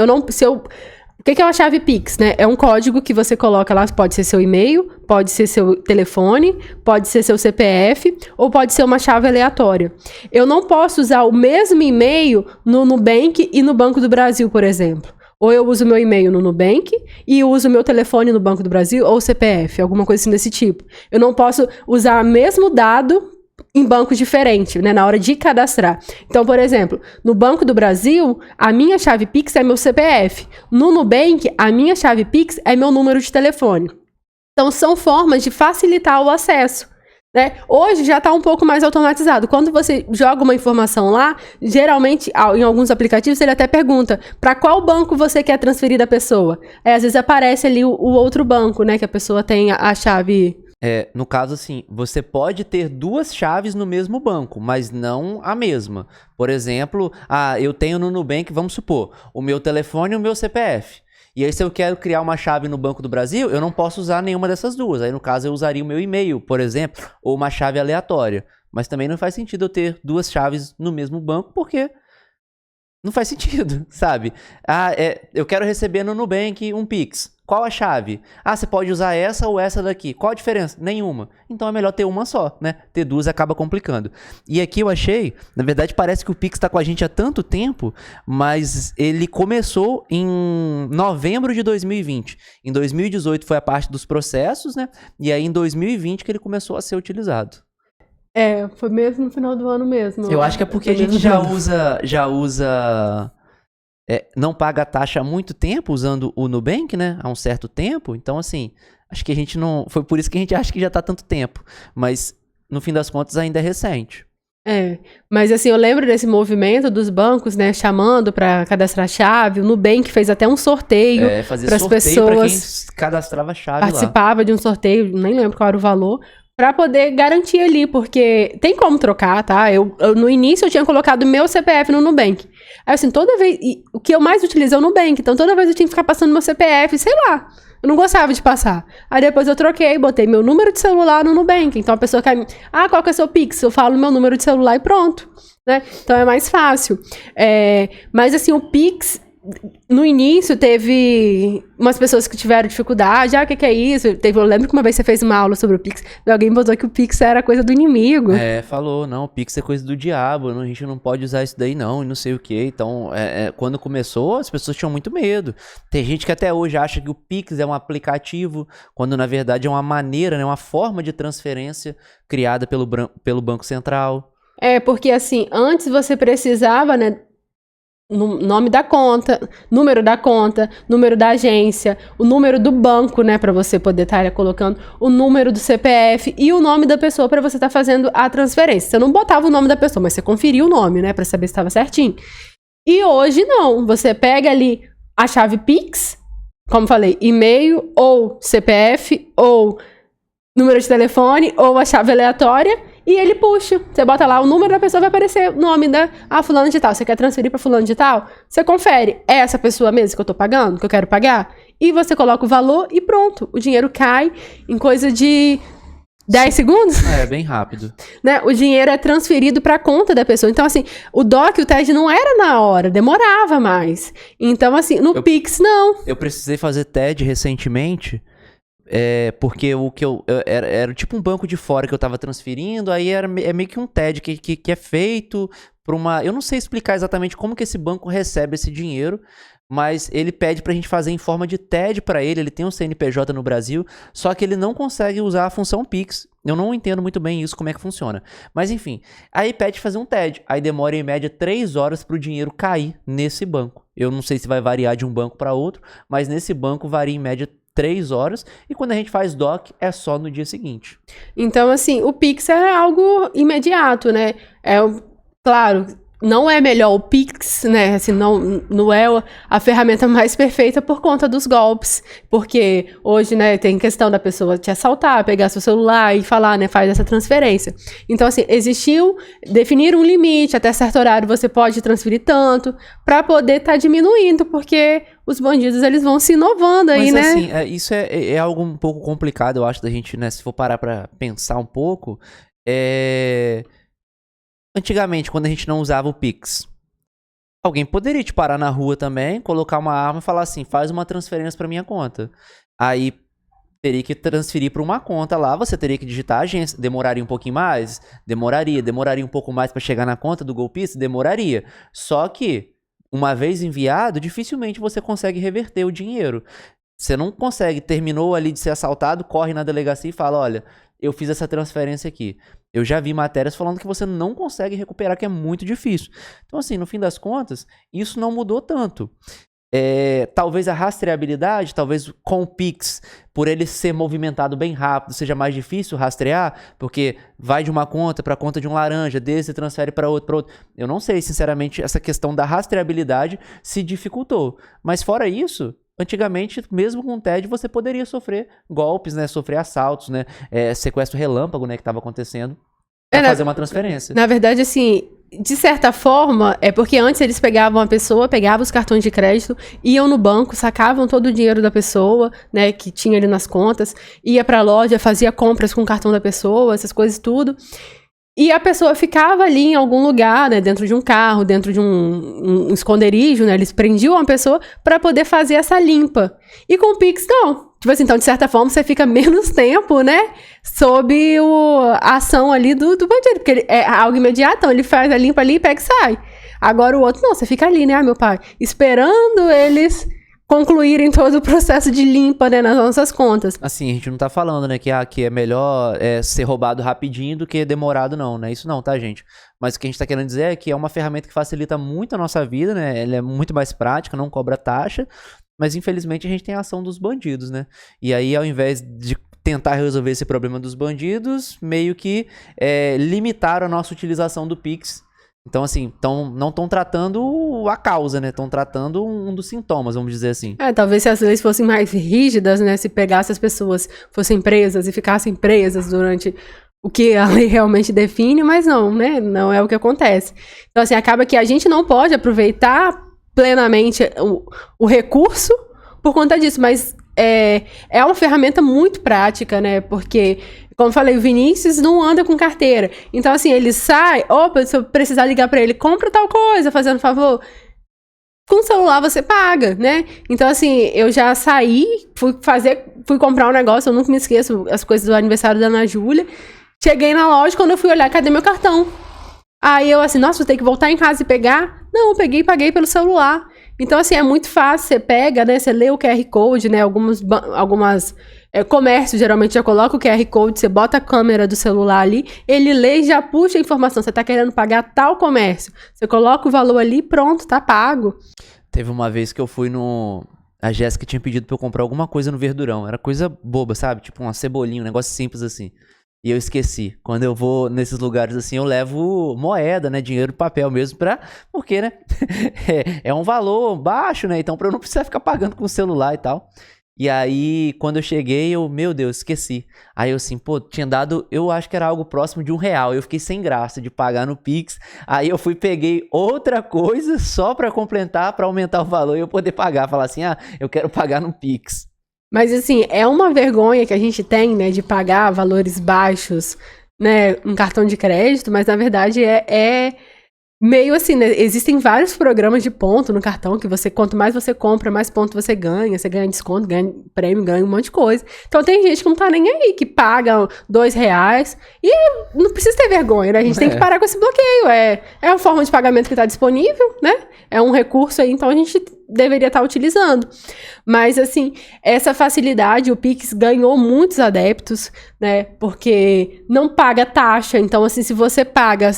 O que é uma chave Pix, né? É um código que você coloca lá, pode ser seu e-mail, pode ser seu telefone, pode ser seu CPF, ou pode ser uma chave aleatória. Eu não posso usar o mesmo e-mail no Nubank e no Banco do Brasil, por exemplo. Ou eu uso meu e-mail no Nubank e uso meu telefone no Banco do Brasil ou CPF, alguma coisa assim desse tipo. Eu não posso usar o mesmo dado em bancos diferentes, né, na hora de cadastrar. Então, por exemplo, no Banco do Brasil, a minha chave Pix é meu CPF. No Nubank, a minha chave Pix é meu número de telefone. Então, são formas de facilitar o acesso. Né? Hoje já está um pouco mais automatizado. Quando você joga uma informação lá, geralmente, em alguns aplicativos, ele até pergunta para qual banco você quer transferir da pessoa. Aí, às vezes aparece ali o outro banco, né? Que a pessoa tem a chave. No caso, assim, você pode ter duas chaves no mesmo banco, mas não a mesma. Por exemplo, eu tenho no Nubank, vamos supor, o meu telefone e o meu CPF. E aí, se eu quero criar uma chave no Banco do Brasil, eu não posso usar nenhuma dessas duas. Aí, no caso, eu usaria o meu e-mail, por exemplo, ou uma chave aleatória. Mas também não faz sentido eu ter duas chaves no mesmo banco, porque não faz sentido, sabe? Eu quero receber no Nubank um Pix. Qual a chave? Você pode usar essa ou essa daqui. Qual a diferença? Nenhuma. Então é melhor ter uma só, né? Ter duas acaba complicando. E aqui eu achei, na verdade parece que o Pix está com a gente há tanto tempo, mas ele começou em novembro de 2020. Em 2018 foi a parte dos processos, né? E aí em 2020 que ele começou a ser utilizado. Foi mesmo no final do ano mesmo. Eu acho que é porque a gente já usa não paga taxa há muito tempo usando o Nubank, né? Há um certo tempo. Então, assim, acho que a gente não... Foi por isso que a gente acha que já tá tanto tempo. Mas, no fim das contas, ainda é recente. Mas assim, eu lembro desse movimento dos bancos, né, chamando para cadastrar chave. O Nubank fez até um sorteio para as pessoas. Pra quem cadastrava chave participava de um sorteio, nem lembro qual era o valor, para poder garantir ali, porque tem como trocar, tá? Eu no início eu tinha colocado meu CPF no Nubank. Aí assim, toda vez, o que eu mais utilizo é o Nubank, então toda vez eu tinha que ficar passando meu CPF, sei lá. Eu não gostava de passar. Aí depois eu troquei, botei meu número de celular no Nubank. Então a pessoa quer... qual que é o seu Pix? Eu falo meu número de celular e pronto. Né? Então é mais fácil. Mas assim, o Pix... No início, teve umas pessoas que tiveram dificuldade. O que é isso? Eu lembro que uma vez você fez uma aula sobre o Pix. E alguém botou que o Pix era coisa do inimigo. Falou, não, o Pix é coisa do diabo. A gente não pode usar isso daí não, e não sei o que. Então, quando começou, as pessoas tinham muito medo. Tem gente que até hoje acha que o Pix é um aplicativo, quando na verdade é uma maneira, né, uma forma de transferência criada pelo Banco Central. Porque assim, antes você precisava, né, nome da conta, número da agência, o número do banco, né, para você poder estar colocando o número do CPF e o nome da pessoa para você estar fazendo a transferência. Você não botava o nome da pessoa, mas você conferia o nome, né, para saber se estava certinho. E hoje não, você pega ali a chave Pix, como falei, e-mail ou CPF ou número de telefone ou a chave aleatória. E ele puxa. Você bota lá o número da pessoa, vai aparecer o nome da fulano de tal. Você quer transferir para fulano de tal? Você confere. É essa pessoa mesmo que eu tô pagando? Que eu quero pagar? E você coloca o valor e pronto. O dinheiro cai em coisa de 10 segundos. Bem rápido. Né? O dinheiro é transferido para a conta da pessoa. Então, assim, o DOC e o TED não era na hora. Demorava mais. Então, assim, no Pix, não. Eu precisei fazer TED recentemente... porque o que era tipo um banco de fora que eu tava transferindo, aí é meio que um TED que é feito por uma... Eu não sei explicar exatamente como que esse banco recebe esse dinheiro, mas ele pede pra gente fazer em forma de TED pra ele tem um CNPJ no Brasil, só que ele não consegue usar a função Pix. Eu não entendo muito bem isso, como é que funciona. Mas enfim, aí pede fazer um TED, aí demora em média 3 horas pro dinheiro cair nesse banco. Eu não sei se vai variar de um banco para outro, mas nesse banco varia em média 3 horas, e quando a gente faz DOC, é só no dia seguinte. Então, assim, o Pix é algo imediato, né? Claro, não é melhor o Pix, né? Assim, não é a ferramenta mais perfeita por conta dos golpes. Porque hoje, né, tem questão da pessoa te assaltar, pegar seu celular e falar, né, faz essa transferência. Então, assim, definir um limite, até certo horário você pode transferir tanto, para poder estar diminuindo, porque os bandidos, eles vão se inovando aí, né? Mas, assim, isso é algo um pouco complicado, eu acho, da gente, né, se for parar pra pensar um pouco, Antigamente, quando a gente não usava o Pix, Alguém poderia te parar na rua também, colocar uma arma e falar assim, faz uma transferência pra minha conta. Aí teria que transferir para uma conta lá, você teria que digitar a agência. Demoraria um pouquinho mais? Demoraria um pouco mais para chegar na conta do golpista? Demoraria. Só que, uma vez enviado, dificilmente você consegue reverter o dinheiro. Você não consegue, terminou ali de ser assaltado, corre na delegacia e fala, olha, eu fiz essa transferência aqui. Eu já vi matérias falando que você não consegue recuperar, que é muito difícil. Então, assim, no fim das contas, isso não mudou tanto. Talvez a rastreabilidade, talvez com o Pix, por ele ser movimentado bem rápido, seja mais difícil rastrear, porque vai de uma conta para a conta de um laranja, desse transfere para outro. Eu não sei, sinceramente, essa questão da rastreabilidade se dificultou. Mas fora isso, antigamente, mesmo com o TED, você poderia sofrer golpes, né? Sofrer assaltos, né? Sequestro relâmpago, né? Que estava acontecendo, para fazer uma transferência. Na verdade, assim, de certa forma, é porque antes eles pegavam a pessoa, pegavam os cartões de crédito, iam no banco, sacavam todo o dinheiro da pessoa, né? Que tinha ali nas contas, ia pra loja, fazia compras com o cartão da pessoa, essas coisas tudo. E a pessoa ficava ali em algum lugar, né, dentro de um carro, dentro de um esconderijo, né, eles prendiam a pessoa para poder fazer essa limpa. E com o Pix, não. Tipo assim, então, de certa forma, você fica menos tempo, né, sob a ação ali do bandido, porque ele é algo imediato, então ele faz a limpa ali, pega e sai. Agora o outro, não, você fica ali, né, meu pai, esperando eles concluírem todo o processo de limpa, né, nas nossas contas. Assim, a gente não tá falando, né, que é melhor ser roubado rapidinho do que demorado, não, né? Isso não, tá, gente? Mas o que a gente tá querendo dizer é que é uma ferramenta que facilita muito a nossa vida, né? Ela é muito mais prática, não cobra taxa, mas infelizmente a gente tem a ação dos bandidos, né? E aí, ao invés de tentar resolver esse problema dos bandidos, meio que limitaram a nossa utilização do Pix. Então, assim, não estão tratando a causa, né? Estão tratando um dos sintomas, vamos dizer assim. Talvez se as leis fossem mais rígidas, né? Se pegasse as pessoas, fossem presas e ficassem presas durante o que a lei realmente define, mas não, né? Não é o que acontece. Então, assim, acaba que a gente não pode aproveitar plenamente o recurso por conta disso, mas é uma ferramenta muito prática, né? Porque, como eu falei, o Vinícius não anda com carteira. Então, assim, ele sai, opa, se eu precisar ligar pra ele, compra tal coisa, fazendo favor. Com o celular você paga, né? Então, assim, eu já saí, fui comprar um negócio, eu nunca me esqueço, as coisas do aniversário da Ana Júlia. Cheguei na loja, quando eu fui olhar, cadê meu cartão? Aí eu assim, nossa, vou ter que voltar em casa e pegar? Não, eu peguei e paguei pelo celular. Então, assim, é muito fácil, você pega, né, você lê o QR Code, né, algumas comércios geralmente já coloca o QR Code, você bota a câmera do celular ali, ele lê e já puxa a informação, você tá querendo pagar tal comércio, você coloca o valor ali, pronto, tá pago. Teve uma vez que eu fui a Jéssica tinha pedido pra eu comprar alguma coisa no Verdurão, era coisa boba, sabe, tipo uma cebolinha, um negócio simples assim. E eu esqueci. Quando eu vou nesses lugares assim, eu levo moeda, né? Dinheiro, papel mesmo, porque, né? é um valor baixo, né? Então, pra eu não precisar ficar pagando com o celular e tal. E aí, quando eu cheguei, meu Deus, esqueci. Aí eu assim, tinha dado, eu acho que era algo próximo de R$1. Eu fiquei sem graça de pagar no Pix. Aí eu peguei outra coisa só pra completar, pra aumentar o valor e eu poder pagar. Falar assim, eu quero pagar no Pix. Mas, assim, é uma vergonha que a gente tem, né, de pagar valores baixos, né, um cartão de crédito, mas, na verdade, é meio assim, né, existem vários programas de ponto no cartão, que quanto mais você compra, mais ponto você ganha desconto, ganha prêmio, ganha um monte de coisa. Então, tem gente que não tá nem aí, que paga R$2, e não precisa ter vergonha, né, a gente tem que parar com esse bloqueio, é uma forma de pagamento que tá disponível, né, é um recurso aí, então a gente deveria estar utilizando. Mas, assim, essa facilidade, o Pix ganhou muitos adeptos, né, porque não paga taxa, então, assim, se você paga...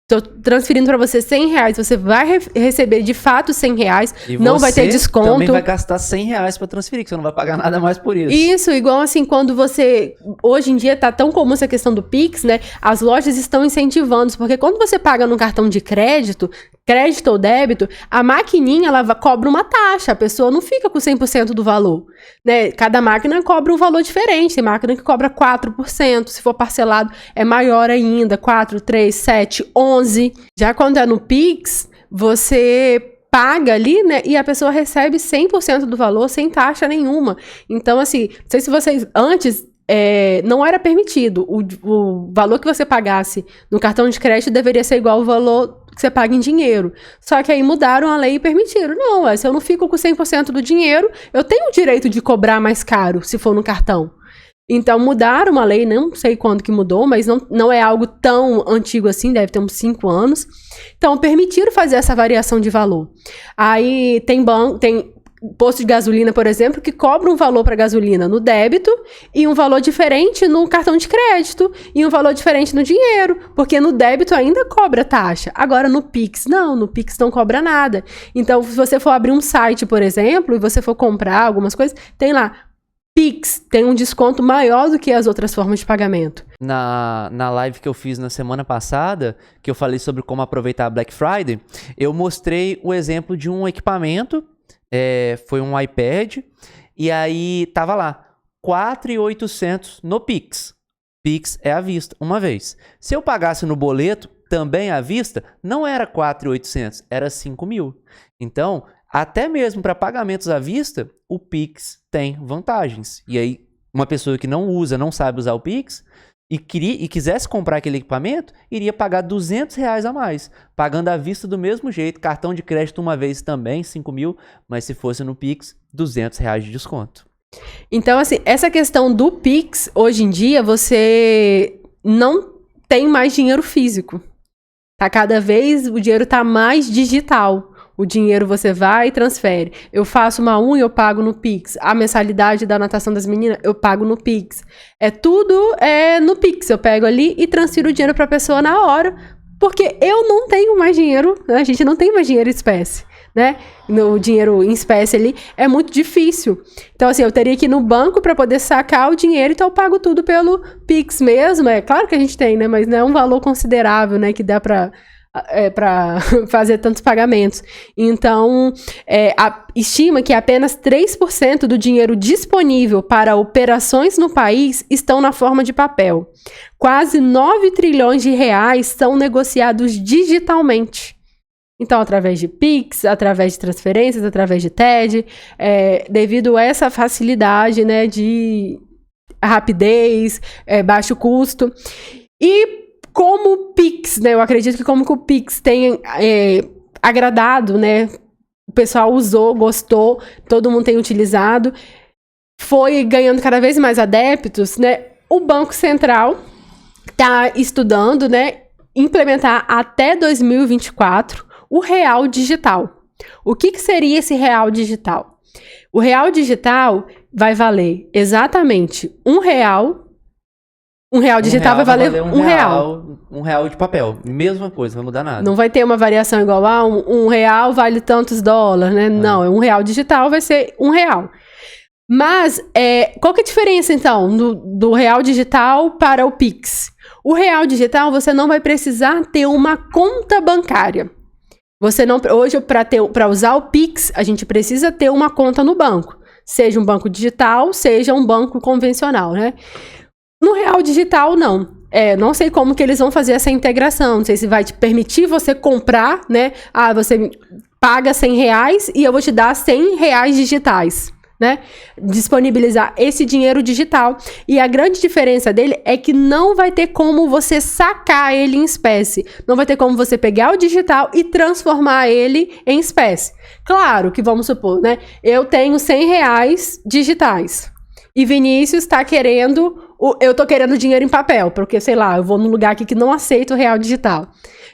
Tô transferindo pra você R$100, você vai receber de fato R$100, e não vai ter desconto. Também vai gastar R$100 pra transferir, que você não vai pagar nada mais por isso. Isso, igual assim, quando você... Hoje em dia tá tão comum essa questão do Pix, né? As lojas estão incentivando, porque quando você paga num cartão de crédito ou débito, a maquininha, ela cobra uma taxa, a pessoa não fica com 100% do valor, né? Cada máquina cobra um valor diferente, tem máquina que cobra 4%, se for parcelado é maior ainda, 4, 3, 7, 11. Já quando é no Pix, você paga ali, né, e a pessoa recebe 100% do valor sem taxa nenhuma. Então, assim, não sei se vocês, antes... não era permitido. O valor que você pagasse no cartão de crédito deveria ser igual ao valor que você paga em dinheiro. Só que aí mudaram a lei e permitiram. Não, se eu não fico com 100% do dinheiro, eu tenho o direito de cobrar mais caro, se for no cartão. Então, mudaram uma lei, não sei quando que mudou, mas não é algo tão antigo assim, deve ter uns 5 anos. Então, permitiram fazer essa variação de valor. Aí, tem posto de gasolina, por exemplo, que cobra um valor para gasolina no débito e um valor diferente no cartão de crédito e um valor diferente no dinheiro, porque no débito ainda cobra taxa. Agora no Pix, no Pix não cobra nada. Então, se você for abrir um site, por exemplo, e você for comprar algumas coisas, tem lá Pix, tem um desconto maior do que as outras formas de pagamento. Na live que eu fiz na semana passada, que eu falei sobre como aproveitar a Black Friday, eu mostrei o exemplo de um equipamento. Foi um iPad, e aí tava lá, 4.800 no Pix. Pix é à vista, uma vez. Se eu pagasse no boleto, também à vista, não era 4.800, era 5.000. Então, até mesmo para pagamentos à vista, o Pix tem vantagens. E aí, uma pessoa que não usa, não sabe usar o Pix, e quisesse comprar aquele equipamento, iria pagar R$200 a mais, pagando à vista do mesmo jeito, cartão de crédito uma vez também, 5.000, mas se fosse no Pix, R$200 de desconto. Então, assim, essa questão do Pix, hoje em dia, você não tem mais dinheiro físico. Tá cada vez, o dinheiro tá mais digital. O dinheiro você vai e transfere. Eu faço uma unha, eu pago no Pix. A mensalidade da natação das meninas, eu pago no Pix. Tudo no Pix. Eu pego ali e transfiro o dinheiro para a pessoa na hora, porque eu não tenho mais dinheiro, né? A gente não tem mais dinheiro em espécie, né? No dinheiro em espécie ali é muito difícil. Então, assim, eu teria que ir no banco para poder sacar o dinheiro, então eu pago tudo pelo Pix mesmo. É claro que a gente tem, né? Mas não é um valor considerável, né? Que dá para fazer tantos pagamentos. Então, estima que apenas 3% do dinheiro disponível para operações no país estão na forma de papel. Quase 9 trilhões de reais são negociados digitalmente. Então, através de Pix, através de transferências, através de TED, devido a essa facilidade, né, de rapidez, baixo custo. E como o Pix, né? Eu acredito que como que o Pix tem agradado, né? O pessoal usou, gostou, todo mundo tem utilizado, foi ganhando cada vez mais adeptos, né? O Banco Central está estudando, né? Implementar até 2024 o real digital. O que seria esse real digital? O real digital vai valer exatamente R$1. R$1 digital vai valer R$1. R$1 de papel. Mesma coisa, não vai mudar nada. Não vai ter uma variação igual a R$1 vale tantos dólares, né? Não, R$1 digital vai ser R$1. Mas, qual que é a diferença, então, do real digital para o Pix? O real digital, você não vai precisar ter uma conta bancária. Hoje, para usar o Pix, a gente precisa ter uma conta no banco. Seja um banco digital, seja um banco convencional, né? No real digital, não. Não sei como que eles vão fazer essa integração. Não sei se vai te permitir você comprar, né? Você paga R$100 e eu vou te dar R$100 digitais, né? Disponibilizar esse dinheiro digital. E a grande diferença dele é que não vai ter como você sacar ele em espécie. Não vai ter como você pegar o digital e transformar ele em espécie. Claro que, vamos supor, né? Eu tenho R$100 digitais. E Vinícius está querendo... Eu tô querendo dinheiro em papel, porque, sei lá, eu vou num lugar aqui que não aceita o real digital.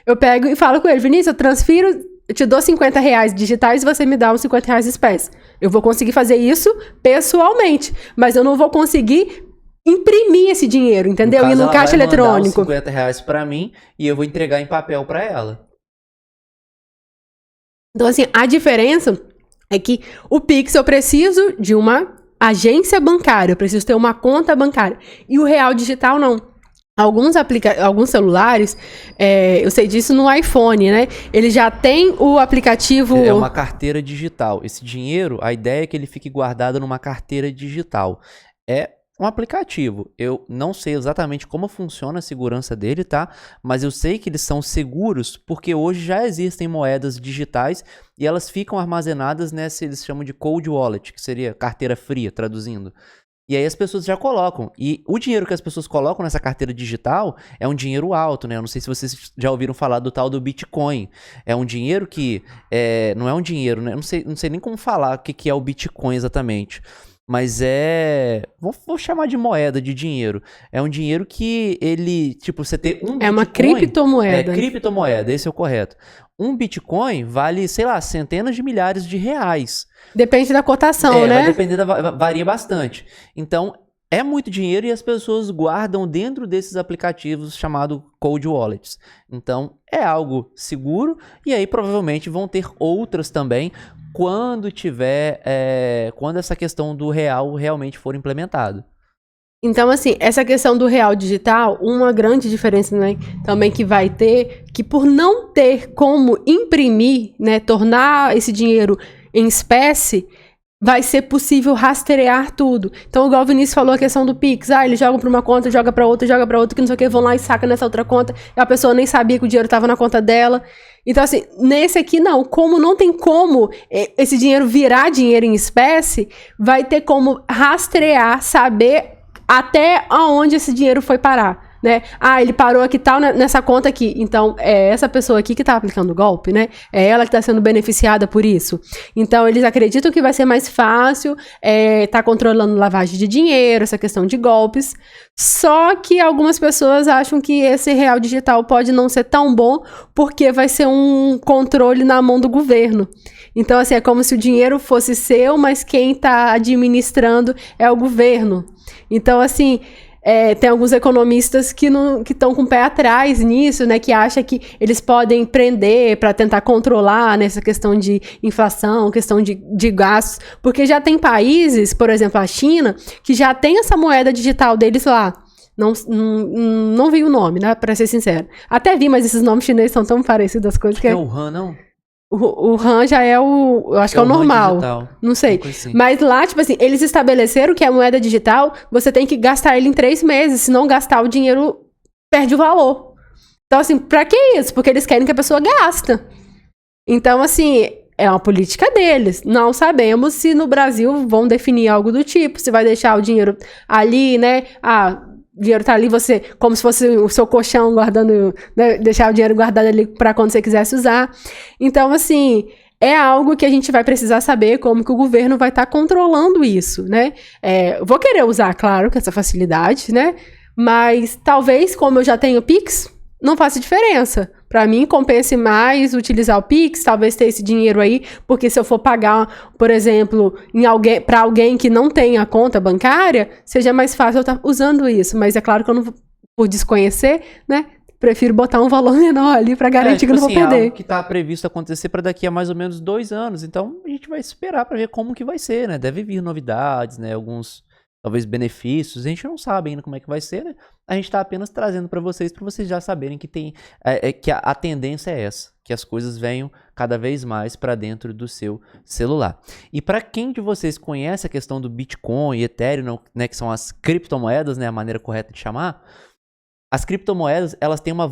Eu pego e falo com ele, Vinícius, eu transfiro, eu te dou R$50 digitais e você me dá uns R$50 espécie. Eu vou conseguir fazer isso pessoalmente, mas eu não vou conseguir imprimir esse dinheiro, entendeu? No caso, e no caixa eletrônico. Ela vai mandar os R$50 para mim e eu vou entregar em papel para ela. Então, assim, a diferença é que o Pix eu preciso de uma agência bancária, eu preciso ter uma conta bancária. E o real digital, não. Alguns celulares, eu sei disso no iPhone, né? Ele já tem o aplicativo... É uma carteira digital. Esse dinheiro, a ideia é que ele fique guardado numa carteira digital. É um aplicativo. Eu não sei exatamente como funciona a segurança dele, tá? Mas eu sei que eles são seguros porque hoje já existem moedas digitais e elas ficam armazenadas nessa, eles chamam de cold wallet, que seria carteira fria, traduzindo. E aí as pessoas já colocam. E o dinheiro que as pessoas colocam nessa carteira digital é um dinheiro alto, né? Eu não sei se vocês já ouviram falar do tal do Bitcoin. É um dinheiro que... não é um dinheiro, né? Não sei nem como falar o que é o Bitcoin exatamente. Mas vou chamar de moeda, de dinheiro. É um dinheiro que ele... Tipo, você ter um Bitcoin... É uma criptomoeda. Criptomoeda, esse é o correto. Um Bitcoin vale, sei lá, centenas de milhares de reais. Depende da cotação, né? Vai depender, varia bastante. Então, é muito dinheiro e as pessoas guardam dentro desses aplicativos chamados cold wallets. Então, é algo seguro e aí provavelmente vão ter outras também quando quando essa questão do real realmente for implementado. Então, assim, essa questão do real digital, uma grande diferença, né, também que vai ter, que por não ter como imprimir, né, tornar esse dinheiro em espécie, vai ser possível rastrear tudo. Então, igual o Vinícius falou a questão do Pix. Eles jogam para uma conta, joga para outra, que não sei o que, vão lá e sacam nessa outra conta, e a pessoa nem sabia que o dinheiro estava na conta dela. Então, assim, nesse aqui não. Como não tem como esse dinheiro virar dinheiro em espécie, vai ter como rastrear, saber até aonde esse dinheiro foi parar, né? Ele parou aqui tal, nessa conta aqui. Então, é essa pessoa aqui que tá aplicando o golpe, né? É ela que tá sendo beneficiada por isso. Então, eles acreditam que vai ser mais fácil tá controlando lavagem de dinheiro, essa questão de golpes. Só que algumas pessoas acham que esse real digital pode não ser tão bom, porque vai ser um controle na mão do governo. Então, assim, é como se o dinheiro fosse seu, mas quem tá administrando é o governo. Então, assim, tem alguns economistas que estão com o pé atrás nisso, né? Que acham que eles podem prender para tentar controlar nessa questão de inflação, questão de gastos. Porque já tem países, por exemplo, a China, que já tem essa moeda digital deles lá. Não vi o nome, né? Para ser sincero. Até vi, mas esses nomes chineses são tão parecidos as coisas que é o Han, não? O RAM já eu acho que é o normal. Digital. Não sei. Assim. Mas lá, tipo assim, eles estabeleceram que a moeda digital, você tem que gastar ele em 3 meses. Se não gastar, o dinheiro perde o valor. Então, assim, pra que isso? Porque eles querem que a pessoa gasta. Então, assim, é uma política deles. Não sabemos se no Brasil vão definir algo do tipo. Se vai deixar o dinheiro ali, né? O dinheiro tá ali, você, como se fosse o seu colchão guardando, né, deixar o dinheiro guardado ali para quando você quisesse usar. Então, assim, é algo que a gente vai precisar saber como que o governo vai estar controlando isso, né? Vou querer usar, claro, com essa facilidade, né? Mas talvez, como eu já tenho Pix, não faça diferença. Para mim, compense mais utilizar o Pix, talvez ter esse dinheiro aí, porque se eu for pagar, por exemplo, para alguém que não tem a conta bancária, seja mais fácil eu estar usando isso. Mas é claro que eu não vou, por desconhecer, né? Prefiro botar um valor menor ali para garantir que eu não vou perder. É algo que está previsto acontecer para daqui a mais ou menos 2 anos. Então, a gente vai esperar para ver como que vai ser, né? Deve vir novidades, né? Alguns... talvez benefícios, a gente não sabe ainda como é que vai ser, né? A gente está apenas trazendo para vocês já saberem que tem que a tendência é essa, que as coisas venham cada vez mais para dentro do seu celular. E para quem de vocês conhece a questão do Bitcoin e Ethereum, né, que são as criptomoedas, né, a maneira correta de chamar, as criptomoedas, elas têm uma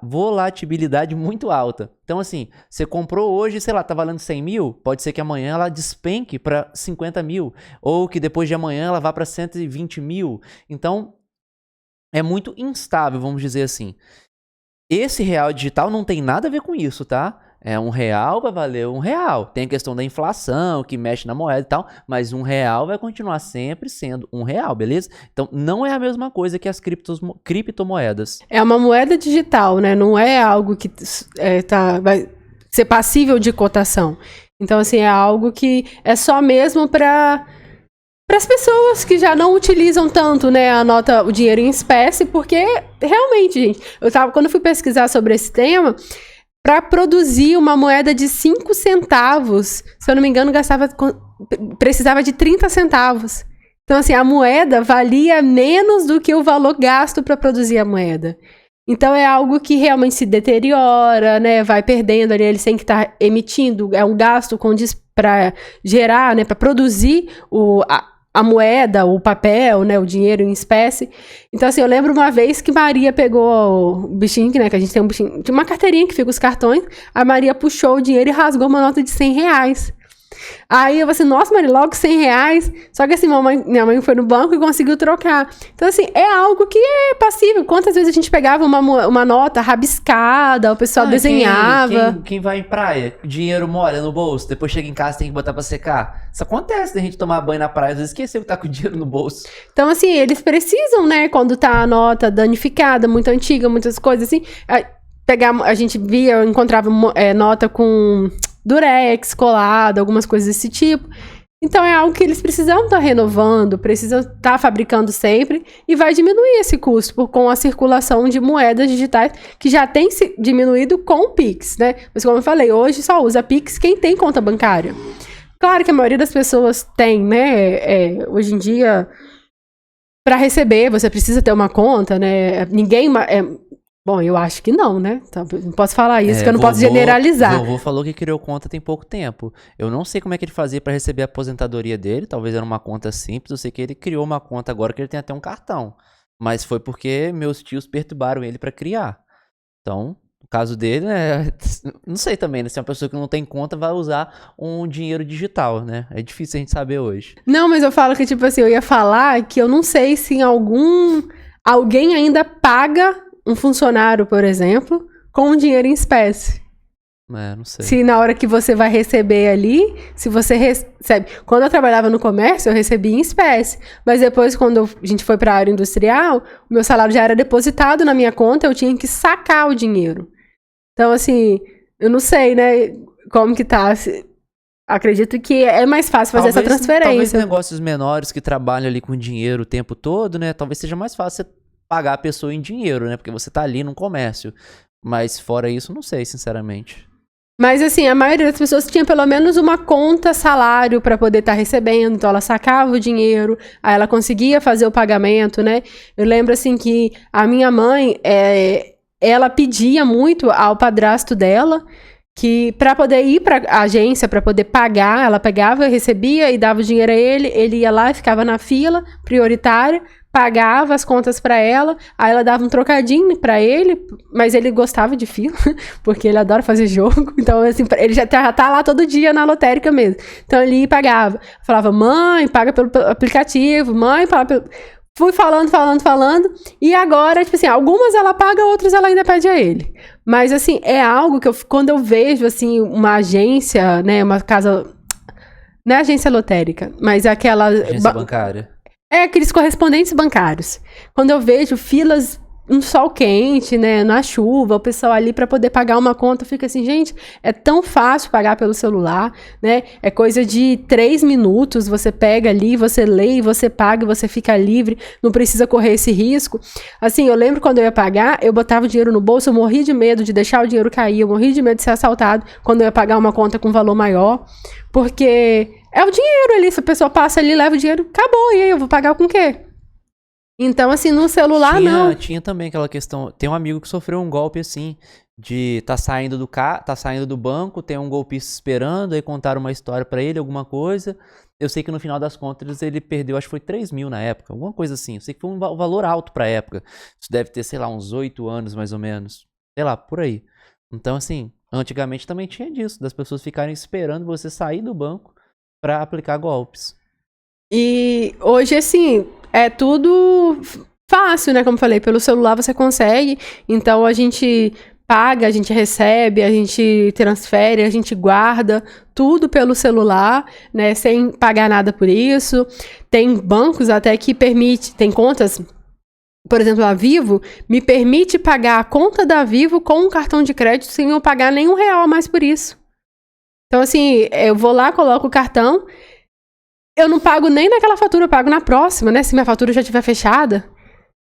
volatilidade muito alta. Então, assim, você comprou hoje, sei lá, tá valendo 100 mil, pode ser que amanhã ela despenque para 50 mil, ou que depois de amanhã ela vá para 120 mil. Então, é muito instável, vamos dizer assim. Esse real digital não tem nada a ver com isso, tá? R$1 vai valer R$1. Tem a questão da inflação, que mexe na moeda e tal, mas R$1 vai continuar sempre sendo R$1, beleza? Então, não é a mesma coisa que as criptomoedas. É uma moeda digital, né? Não é algo que vai ser passível de cotação. Então, assim, é algo que é só mesmo para as pessoas que já não utilizam tanto, né, o dinheiro em espécie, porque realmente, gente, quando eu fui pesquisar sobre esse tema, para produzir uma moeda de 5 centavos, se eu não me engano, precisava de 30 centavos. Então, assim, a moeda valia menos do que o valor gasto para produzir a moeda. Então, é algo que realmente se deteriora, né? Vai perdendo ali, eles têm que estar emitindo, é um gasto para gerar, né? Para produzir a moeda, o papel, né, o dinheiro em espécie. Então, assim, eu lembro uma vez que Maria pegou o bichinho, né, que a gente tem um bichinho, tinha uma carteirinha que fica os cartões, a Maria puxou o dinheiro e rasgou uma nota de R$100. Aí eu falei assim, nossa, Mari, logo R$100. Só que assim, minha mãe foi no banco e conseguiu trocar. Então assim, é algo que é passível. Quantas vezes a gente pegava uma nota rabiscada, o pessoal desenhava. Quem vai em praia, dinheiro molha no bolso, depois chega em casa tem que botar pra secar. Isso acontece da gente tomar banho na praia, às vezes esqueceu que tá com o dinheiro no bolso. Então assim, eles precisam, né, quando tá a nota danificada, muito antiga, muitas coisas assim, a gente encontrava nota com durex colado, algumas coisas desse tipo. Então é algo que eles precisam estar renovando, precisam estar fabricando sempre e vai diminuir esse custo com a circulação de moedas digitais que já tem se diminuído com o Pix, né? Mas como eu falei, hoje só usa Pix quem tem conta bancária. Claro que a maioria das pessoas tem, né? Hoje em dia, para receber, você precisa ter uma conta, né? Bom, eu acho que não, né? Então, não posso falar isso, que eu não posso generalizar. Vovô falou que criou conta tem pouco tempo. Eu não sei como é que ele fazia pra receber a aposentadoria dele. Talvez era uma conta simples. Eu sei que ele criou uma conta agora que ele tem até um cartão. Mas foi porque meus tios perturbaram ele pra criar. Então, no caso dele, né? Não sei também, né? Se uma pessoa que não tem conta vai usar um dinheiro digital, né? É difícil a gente saber hoje. Não, mas eu falo que, tipo assim, eu ia falar que eu não sei se alguém ainda paga um funcionário, por exemplo, com um dinheiro em espécie. Não sei. Se na hora que você vai receber ali, se você recebe... Quando eu trabalhava no comércio, eu recebia em espécie. Mas depois, quando a gente foi para a área industrial, o meu salário já era depositado na minha conta, eu tinha que sacar o dinheiro. Então, assim, eu não sei, né, como que tá... Acredito que é mais fácil fazer essa transferência. Talvez negócios menores que trabalham ali com dinheiro o tempo todo, né? Talvez seja mais fácil você pagar a pessoa em dinheiro, né? Porque você tá ali no comércio. Mas fora isso, não sei, sinceramente. Mas assim, a maioria das pessoas tinha pelo menos uma conta salário para poder estar recebendo. Então ela sacava o dinheiro, aí ela conseguia fazer o pagamento, né? Eu lembro assim que a minha mãe, ela pedia muito ao padrasto dela que para poder ir para a agência, para poder pagar, ela pegava, recebia e dava o dinheiro a ele ia lá e ficava na fila prioritária, pagava as contas pra ela, aí ela dava um trocadinho pra ele, mas ele gostava de fila, porque ele adora fazer jogo, então assim, ele já tá lá todo dia na lotérica mesmo, então ele ia e pagava, falava, mãe, paga pelo aplicativo, mãe, paga pelo... Fui falando, e agora, tipo assim, algumas ela paga, outras ela ainda pede a ele, mas assim, é algo que quando eu vejo, assim, uma agência, né, uma casa, não é agência lotérica, mas aquela... Agência bancária. Aqueles correspondentes bancários. Quando eu vejo filas, um sol quente, né, na chuva, o pessoal ali para poder pagar uma conta, fica assim, gente, é tão fácil pagar pelo celular, né? É coisa de 3 minutos, você pega ali, você lê, você paga, você fica livre, não precisa correr esse risco. Assim, eu lembro quando eu ia pagar, eu botava o dinheiro no bolso, eu morria de medo de deixar o dinheiro cair, eu morria de medo de ser assaltado quando eu ia pagar uma conta com valor maior, porque é o dinheiro ali, se a pessoa passa ali, leva o dinheiro, acabou, e aí eu vou pagar com o quê? Então, assim, no celular, não. Tinha também aquela questão, tem um amigo que sofreu um golpe assim, de tá saindo do banco, tem um golpista esperando, aí contaram uma história pra ele, alguma coisa. Eu sei que no final das contas ele perdeu, acho que foi 3 mil na época, alguma coisa assim. Eu sei que foi um valor alto pra época. Isso deve ter, sei lá, uns 8 anos mais ou menos. Sei lá, por aí. Então, assim, antigamente também tinha disso, das pessoas ficarem esperando você sair do banco pra aplicar golpes. E hoje, assim, é tudo fácil, né? Como eu falei, pelo celular você consegue. Então, a gente paga, a gente recebe, a gente transfere, a gente guarda tudo pelo celular, né? Sem pagar nada por isso. Tem bancos até que tem contas, por exemplo, a Vivo me permite pagar a conta da Vivo com um cartão de crédito sem eu pagar nenhum real a mais por isso. Então, assim, eu vou lá, coloco o cartão, eu não pago nem naquela fatura, eu pago na próxima, né? Se minha fatura já estiver fechada,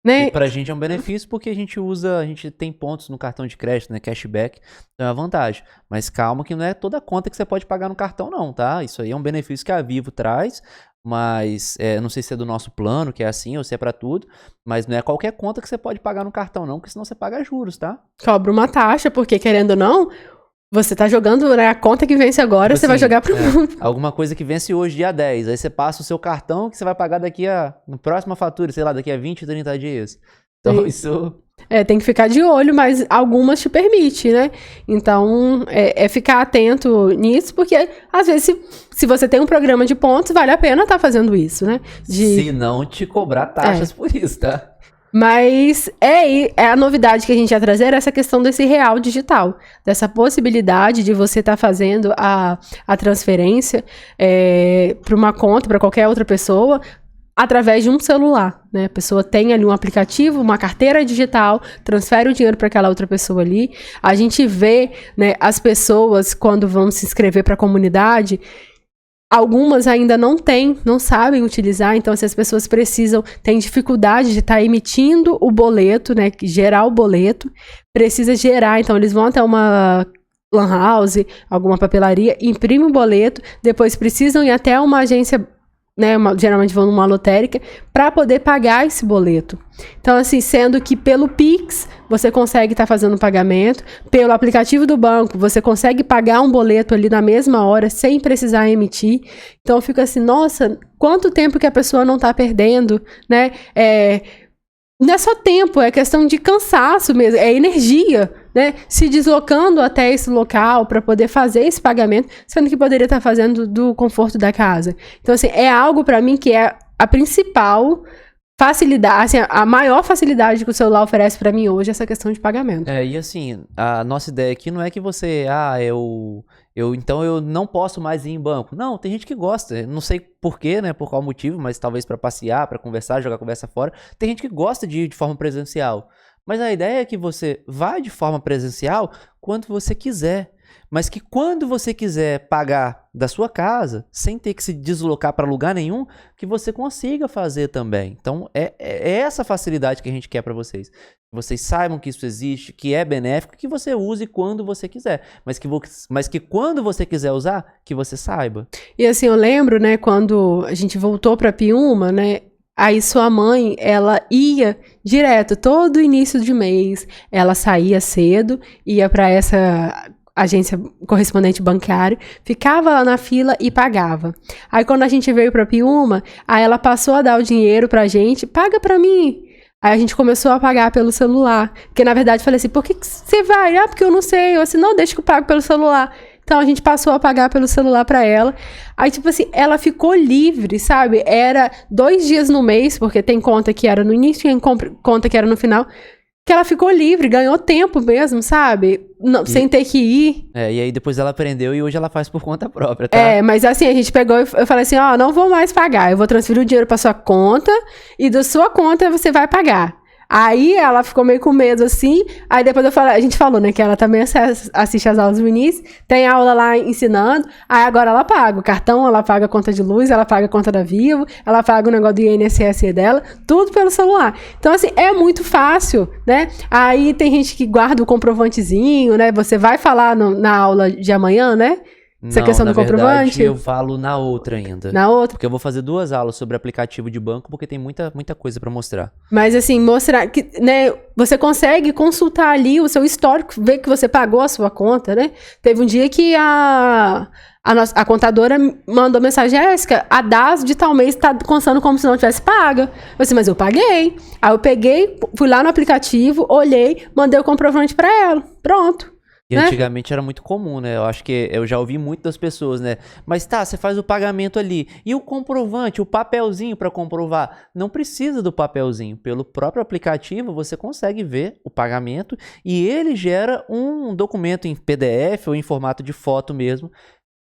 né? E pra gente é um benefício porque a gente tem pontos no cartão de crédito, né? Cashback, então é uma vantagem. Mas calma que não é toda conta que você pode pagar no cartão não, tá? Isso aí é um benefício que a Vivo traz, mas não sei se é do nosso plano, que é assim, ou se é pra tudo, mas não é qualquer conta que você pode pagar no cartão não, porque senão você paga juros, tá? Cobra uma taxa, porque querendo ou não, você tá jogando, né, a conta que vence agora, Tipo você assim, vai jogar pro mundo. Alguma coisa que vence hoje, dia 10. Aí você passa o seu cartão que você vai pagar na próxima fatura, sei lá, daqui a 20, 30 dias. Então isso Tem que ficar de olho, mas algumas te permite, né? Então, ficar atento nisso, porque às vezes se você tem um programa de pontos, vale a pena estar fazendo isso, né? Se não te cobrar taxas por isso, tá? Mas a novidade que a gente ia trazer essa questão desse real digital, dessa possibilidade de você estar fazendo a transferência para uma conta, para qualquer outra pessoa, através de um celular, né? A pessoa tem ali um aplicativo, uma carteira digital, transfere o dinheiro para aquela outra pessoa ali. A gente vê, né, as pessoas, quando vão se inscrever para a comunidade, algumas ainda não sabem utilizar, então se as pessoas têm dificuldade de estar emitindo o boleto, né, gerar o boleto, precisa gerar, então eles vão até uma lan house, alguma papelaria, imprimem o boleto, depois precisam ir até uma agência, né, geralmente vão numa lotérica, para poder pagar esse boleto. Então, assim, sendo que pelo Pix, você consegue estar fazendo o pagamento, pelo aplicativo do banco, você consegue pagar um boleto ali na mesma hora, sem precisar emitir. Então, eu fico assim, nossa, quanto tempo que a pessoa não está perdendo, né? Não é só tempo, é questão de cansaço mesmo, é energia, né? Se deslocando até esse local para poder fazer esse pagamento, sendo que poderia estar fazendo do conforto da casa. Então, assim, é algo para mim que é a principal facilidade, assim, a maior facilidade que o celular oferece para mim hoje, essa questão de pagamento. E assim, a nossa ideia aqui não é que você, então eu não posso mais ir em banco. Não, tem gente que gosta, não sei porquê, né, por qual motivo, mas talvez para passear, para conversar, jogar conversa fora. Tem gente que gosta de ir de forma presencial. Mas a ideia é que você vá de forma presencial quando você quiser. Mas que quando você quiser pagar da sua casa, sem ter que se deslocar para lugar nenhum, que você consiga fazer também. Então, é essa facilidade que a gente quer para vocês. Que vocês saibam que isso existe, que é benéfico, que você use quando você quiser. Mas que quando você quiser usar, que você saiba. E assim, eu lembro, né, quando a gente voltou para Piúma, né, aí sua mãe, ela ia direto, todo início de mês, ela saía cedo, ia para essa agência correspondente bancário, ficava lá na fila e pagava. Aí quando a gente veio para Piúma, aí ela passou a dar o dinheiro pra gente, paga pra mim. Aí a gente começou a pagar pelo celular, porque na verdade eu falei assim, por que você vai? Ah, porque eu não sei. Eu assim, não, deixa que eu pago pelo celular. Então a gente passou a pagar pelo celular pra ela. Aí tipo assim, ela ficou livre, sabe? Era 2 dias no mês, porque tem conta que era no início e tem conta que era no final, que ela ficou livre, ganhou tempo mesmo, sabe? Não, sem ter que ir. E aí depois ela aprendeu e hoje ela faz por conta própria, tá? Mas assim, a gente pegou e eu falei assim, não vou mais pagar, eu vou transferir o dinheiro pra sua conta e da sua conta você vai pagar. Aí ela ficou meio com medo assim, aí depois a gente falou, né, que ela também assiste as aulas do Vinícius, tem aula lá ensinando, aí agora ela paga o cartão, ela paga a conta de luz, ela paga a conta da Vivo, ela paga o negócio do INSS dela, tudo pelo celular. Então assim, é muito fácil, né? Aí tem gente que guarda o comprovantezinho, né, você vai falar na aula de amanhã, né? Essa questão do comprovante? Verdade, eu falo na outra ainda. Na outra? Porque eu vou fazer 2 aulas sobre aplicativo de banco, porque tem muita coisa pra mostrar. Mas assim, mostrar que, né, você consegue consultar ali o seu histórico, ver que você pagou a sua conta, né? Teve um dia que a contadora mandou mensagem, Jéssica, a DAS de tal mês tá constando como se não tivesse paga. Eu disse, mas eu paguei. Aí eu peguei, fui lá no aplicativo, olhei, mandei o comprovante pra ela. Pronto. E antigamente era muito comum, né? Eu acho que eu já ouvi muito das pessoas, né? Mas tá, você faz o pagamento ali. E o comprovante, o papelzinho para comprovar? Não precisa do papelzinho. Pelo próprio aplicativo, você consegue ver o pagamento e ele gera um documento em PDF ou em formato de foto mesmo,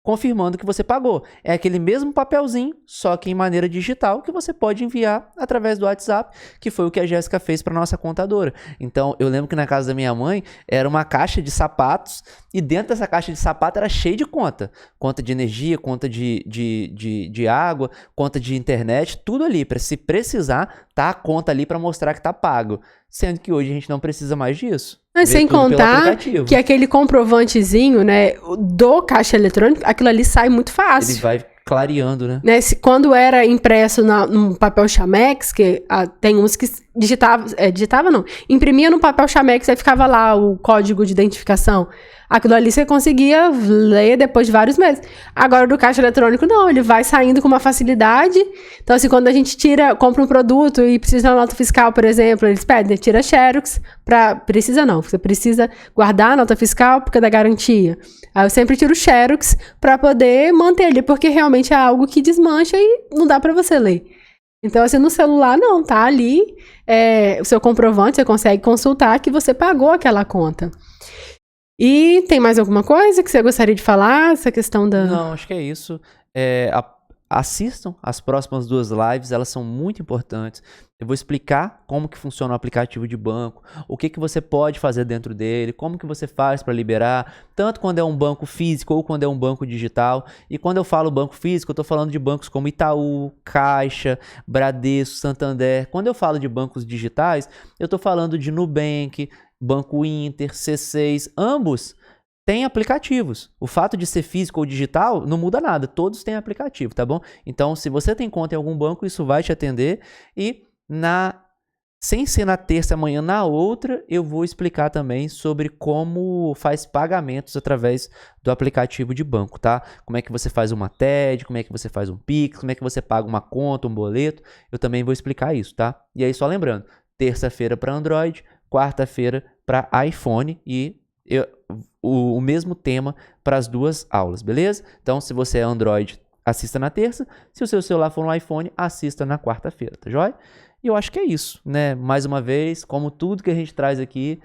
confirmando que você pagou. É aquele mesmo papelzinho, só que em maneira digital, que você pode enviar através do WhatsApp, que foi o que a Jéssica fez para nossa contadora. Então, eu lembro que na casa da minha mãe, era uma caixa de sapatos, e dentro dessa caixa de sapato era cheio de conta. Conta de energia, conta de água, conta de internet, tudo ali. Para se precisar, tá a conta ali para mostrar que tá pago. Sendo que hoje a gente não precisa mais disso. Mas sem contar que aquele comprovantezinho, né, do caixa eletrônico, aquilo ali sai muito fácil. Ele vai clareando, né? Quando era impresso num papel Chamex, que tem uns que digitava não, imprimia no papel Chamex, aí ficava lá o código de identificação. Aquilo ali você conseguia ler depois de vários meses. Agora, do caixa eletrônico, não, ele vai saindo com uma facilidade. Então, assim, quando a gente compra um produto e precisa da nota fiscal, por exemplo, eles pedem, tira Xerox, precisa não, você precisa guardar a nota fiscal porque é da garantia. Aí eu sempre tiro Xerox para poder manter ali, porque realmente é algo que desmancha e não dá para você ler. Então, assim, no celular, não, tá ali o seu comprovante, você consegue consultar que você pagou aquela conta. E tem mais alguma coisa que você gostaria de falar? Essa questão da... Não, acho que é isso. Assistam as próximas 2 lives, elas são muito importantes. Eu vou explicar como que funciona o aplicativo de banco, o que você pode fazer dentro dele, como que você faz para liberar, tanto quando é um banco físico ou quando é um banco digital. E quando eu falo banco físico, eu estou falando de bancos como Itaú, Caixa, Bradesco, Santander. Quando eu falo de bancos digitais, eu estou falando de Nubank, Banco Inter, C6, ambos têm aplicativos. O fato de ser físico ou digital não muda nada, todos têm aplicativo, tá bom? Então, se você tem conta em algum banco, isso vai te atender. E sem ser na terça amanhã, na outra, eu vou explicar também sobre como faz pagamentos através do aplicativo de banco, tá? Como é que você faz uma TED, como é que você faz um Pix, como é que você paga uma conta, um boleto. Eu também vou explicar isso, tá? E aí, só lembrando, terça-feira para Android, quarta-feira para iPhone e o mesmo tema para as 2 aulas, beleza? Então, se você é Android, assista na terça. Se o seu celular for um iPhone, assista na quarta-feira, tá joia? E eu acho que é isso, né? Mais uma vez, como tudo que a gente traz aqui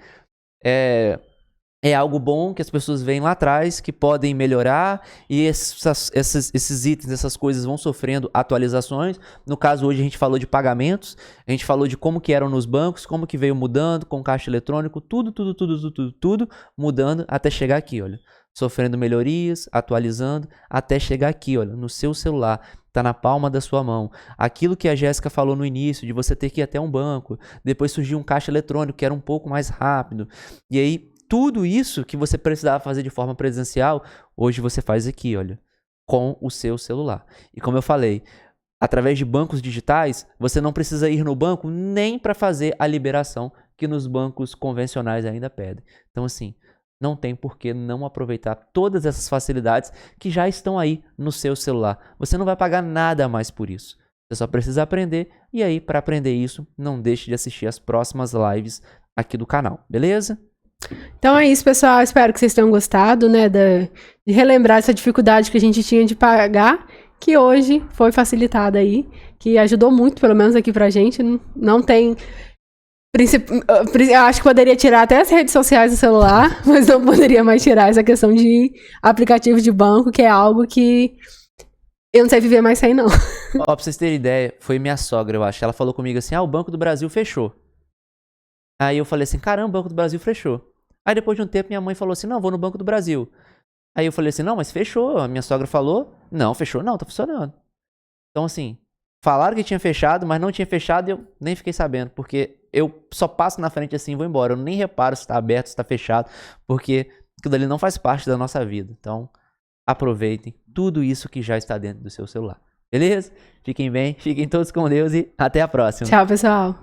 é algo bom que as pessoas veem lá atrás, que podem melhorar, e esses itens, essas coisas vão sofrendo atualizações. No caso, hoje a gente falou de pagamentos, a gente falou de como que eram nos bancos, como que veio mudando com caixa eletrônico, tudo mudando até chegar aqui, olha. Sofrendo melhorias, atualizando, até chegar aqui, olha, no seu celular. Está na palma da sua mão. Aquilo que a Jéssica falou no início, de você ter que ir até um banco, depois surgiu um caixa eletrônico que era um pouco mais rápido. E aí, tudo isso que você precisava fazer de forma presencial, hoje você faz aqui, olha, com o seu celular. E como eu falei, através de bancos digitais, você não precisa ir no banco nem para fazer a liberação que nos bancos convencionais ainda pedem. Então, assim, não tem por que não aproveitar todas essas facilidades que já estão aí no seu celular. Você não vai pagar nada a mais por isso. Você só precisa aprender. E aí, para aprender isso, não deixe de assistir as próximas lives aqui do canal, beleza? Então é isso, pessoal. Espero que vocês tenham gostado, né, de relembrar essa dificuldade que a gente tinha de pagar, que hoje foi facilitada aí, que ajudou muito, pelo menos aqui pra gente. Não tem... Eu acho que poderia tirar até as redes sociais do celular, mas não poderia mais tirar essa questão de aplicativo de banco, que é algo que eu não sei viver mais sem, não. Ó, pra vocês terem ideia, foi minha sogra, eu acho. Ela falou comigo assim, o Banco do Brasil fechou. Aí eu falei assim, caramba, o Banco do Brasil fechou. Aí depois de um tempo minha mãe falou assim, não, vou no Banco do Brasil. Aí eu falei assim, não, mas fechou. A minha sogra falou, não, fechou não, tá funcionando. Então assim, falaram que tinha fechado, mas não tinha fechado e eu nem fiquei sabendo. Porque eu só passo na frente assim e vou embora. Eu nem reparo se tá aberto, se tá fechado. Porque aquilo ali não faz parte da nossa vida. Então aproveitem tudo isso que já está dentro do seu celular. Beleza? Fiquem bem, fiquem todos com Deus e até a próxima. Tchau, pessoal.